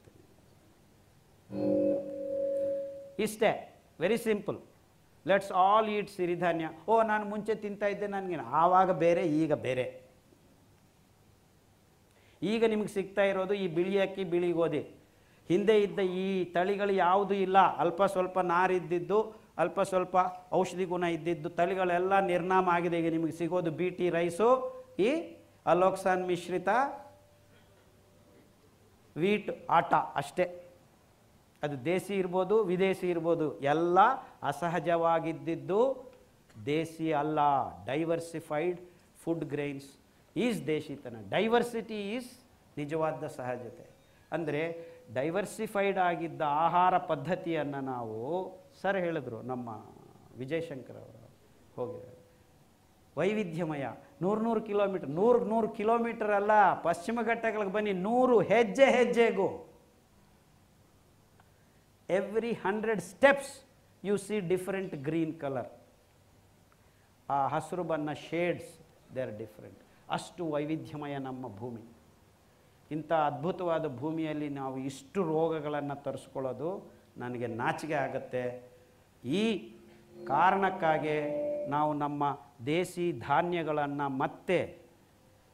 ಇಷ್ಟೇ, ವೆರಿ ಸಿಂಪಲ್. ಲೆಟ್ಸ್ ಆಲ್ ಈಟ್ ಸಿರಿಧಾನ್ಯ. ನಾನು ಮುಂಚೆ ತಿಂತಾ ಇದ್ದೆ, ನನಗೆ ಆವಾಗ ಬೇರೆ, ಈಗ ಬೇರೆ. ಈಗ ನಿಮಗೆ ಸಿಗ್ತಾ ಇರೋದು ಈ ಬಿಳಿ ಅಕ್ಕಿ, ಬಿಳಿ ಗೋಧಿ. ಹಿಂದೆ ಇದ್ದ ಈ ತಳಿಗಳು ಯಾವುದೂ ಇಲ್ಲ. ಅಲ್ಪ ಸ್ವಲ್ಪ ನಾರಿದ್ದಿದ್ದು, ಅಲ್ಪ ಸ್ವಲ್ಪ ಔಷಧಿ ಗುಣ ಇದ್ದಿದ್ದು ತಳಿಗಳೆಲ್ಲ ನಿರ್ನಾಮ ಆಗಿದೆ. ಈಗ ನಿಮಗೆ ಸಿಗೋದು BT ರೈಸು, ಈ ಅಲೋಕ್ಸಾನ್ ಮಿಶ್ರಿತ ವೀಟ್ ಆಟ ಅಷ್ಟೇ. ಅದು ದೇಸಿ ಇರ್ಬೋದು, ವಿದೇಶಿ ಇರ್ಬೋದು, ಎಲ್ಲ ಅಸಹಜವಾಗಿದ್ದಿದ್ದು ದೇಸಿ ಅಲ್ಲ. ಡೈವರ್ಸಿಫೈಡ್ ಫುಡ್ ಗ್ರೈನ್ಸ್ ಈಸ್ ದೇಶಿತನ. ಡೈವರ್ಸಿಟಿ ಈಸ್ ನಿಜವಾದ ಸಹಜತೆ. ಅಂದರೆ ಡೈವರ್ಸಿಫೈಡ್ ಆಗಿದ್ದ ಆಹಾರ ಪದ್ಧತಿಯನ್ನು ನಾವು, ಸರ್ ಹೇಳಿದ್ರು ನಮ್ಮ ವಿಜಯಶಂಕರ್ ಅವರು ಹೋಗಿದ್ದಾರೆ, ವೈವಿಧ್ಯಮಯ. 100 ಕಿಲೋಮೀಟರ್, 100 ಕಿಲೋಮೀಟರ್ ಅಲ್ಲ, ಪಶ್ಚಿಮ ಘಟ್ಟಗಳಿಗೆ ಬನ್ನಿ, 100 ಹೆಜ್ಜೆ ಹೆಜ್ಜೆಗೂ, every 100 steps you see different green colour. ಆ ಹಸಿರು ಬಣ್ಣ ಶೇಡ್ಸ್ ದೇ ಆರ್ ಡಿಫರೆಂಟ್. ಅಷ್ಟು ವೈವಿಧ್ಯಮಯ ನಮ್ಮ ಭೂಮಿ. ಇಂಥ ಅದ್ಭುತವಾದ ಭೂಮಿಯಲ್ಲಿ ನಾವು ಇಷ್ಟು ರೋಗಗಳನ್ನು ತರಿಸ್ಕೊಳ್ಳೋದು ನನಗೆ ನಾಚಿಕೆ ಆಗುತ್ತೆ. ಈ ಕಾರಣಕ್ಕಾಗಿ ನಾವು ನಮ್ಮ ದೇಸಿ ಧಾನ್ಯಗಳನ್ನು ಮತ್ತೆ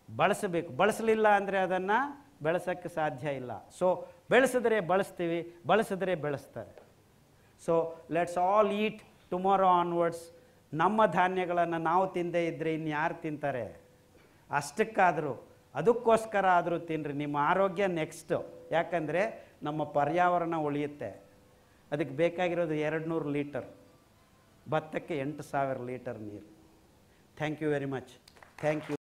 ಬಳಸಬೇಕು. ಬಳಸಲಿಲ್ಲ ಅಂದರೆ ಅದನ್ನು ಬೆಳೆಸೋಕ್ಕೆ ಸಾಧ್ಯ ಇಲ್ಲ. ಸೊ ಬೆಳೆಸಿದ್ರೆ ಬಳಸ್ತೀವಿ, ಬಳಸಿದ್ರೆ ಬೆಳೆಸ್ತಾರೆ. So let's all eat tomorrow onwards. ನಮ್ಮ ಧಾನ್ಯಗಳನ್ನು ನಾವು ತಿಂದೇ ಇದ್ದರೆ ಇನ್ಯಾರು ತಿಂತಾರೆ? ಅಷ್ಟಕ್ಕಾದರೂ, ಅದಕ್ಕೋಸ್ಕರ ಆದರೂ ತಿನ್ನಿರಿ. ನಿಮ್ಮ ಆರೋಗ್ಯ ನೆಕ್ಸ್ಟು. ಯಾಕಂದರೆ ನಮ್ಮ ಪರ್ಯಾವರಣ ಉಳಿಯುತ್ತೆ. ಅದಕ್ಕೆ ಬೇಕಾಗಿರೋದು 200 ಲೀಟರ್, ಭತ್ತಕ್ಕೆ 8000 ಲೀಟರ್ ನೀರು. Thank you very much. Thank you.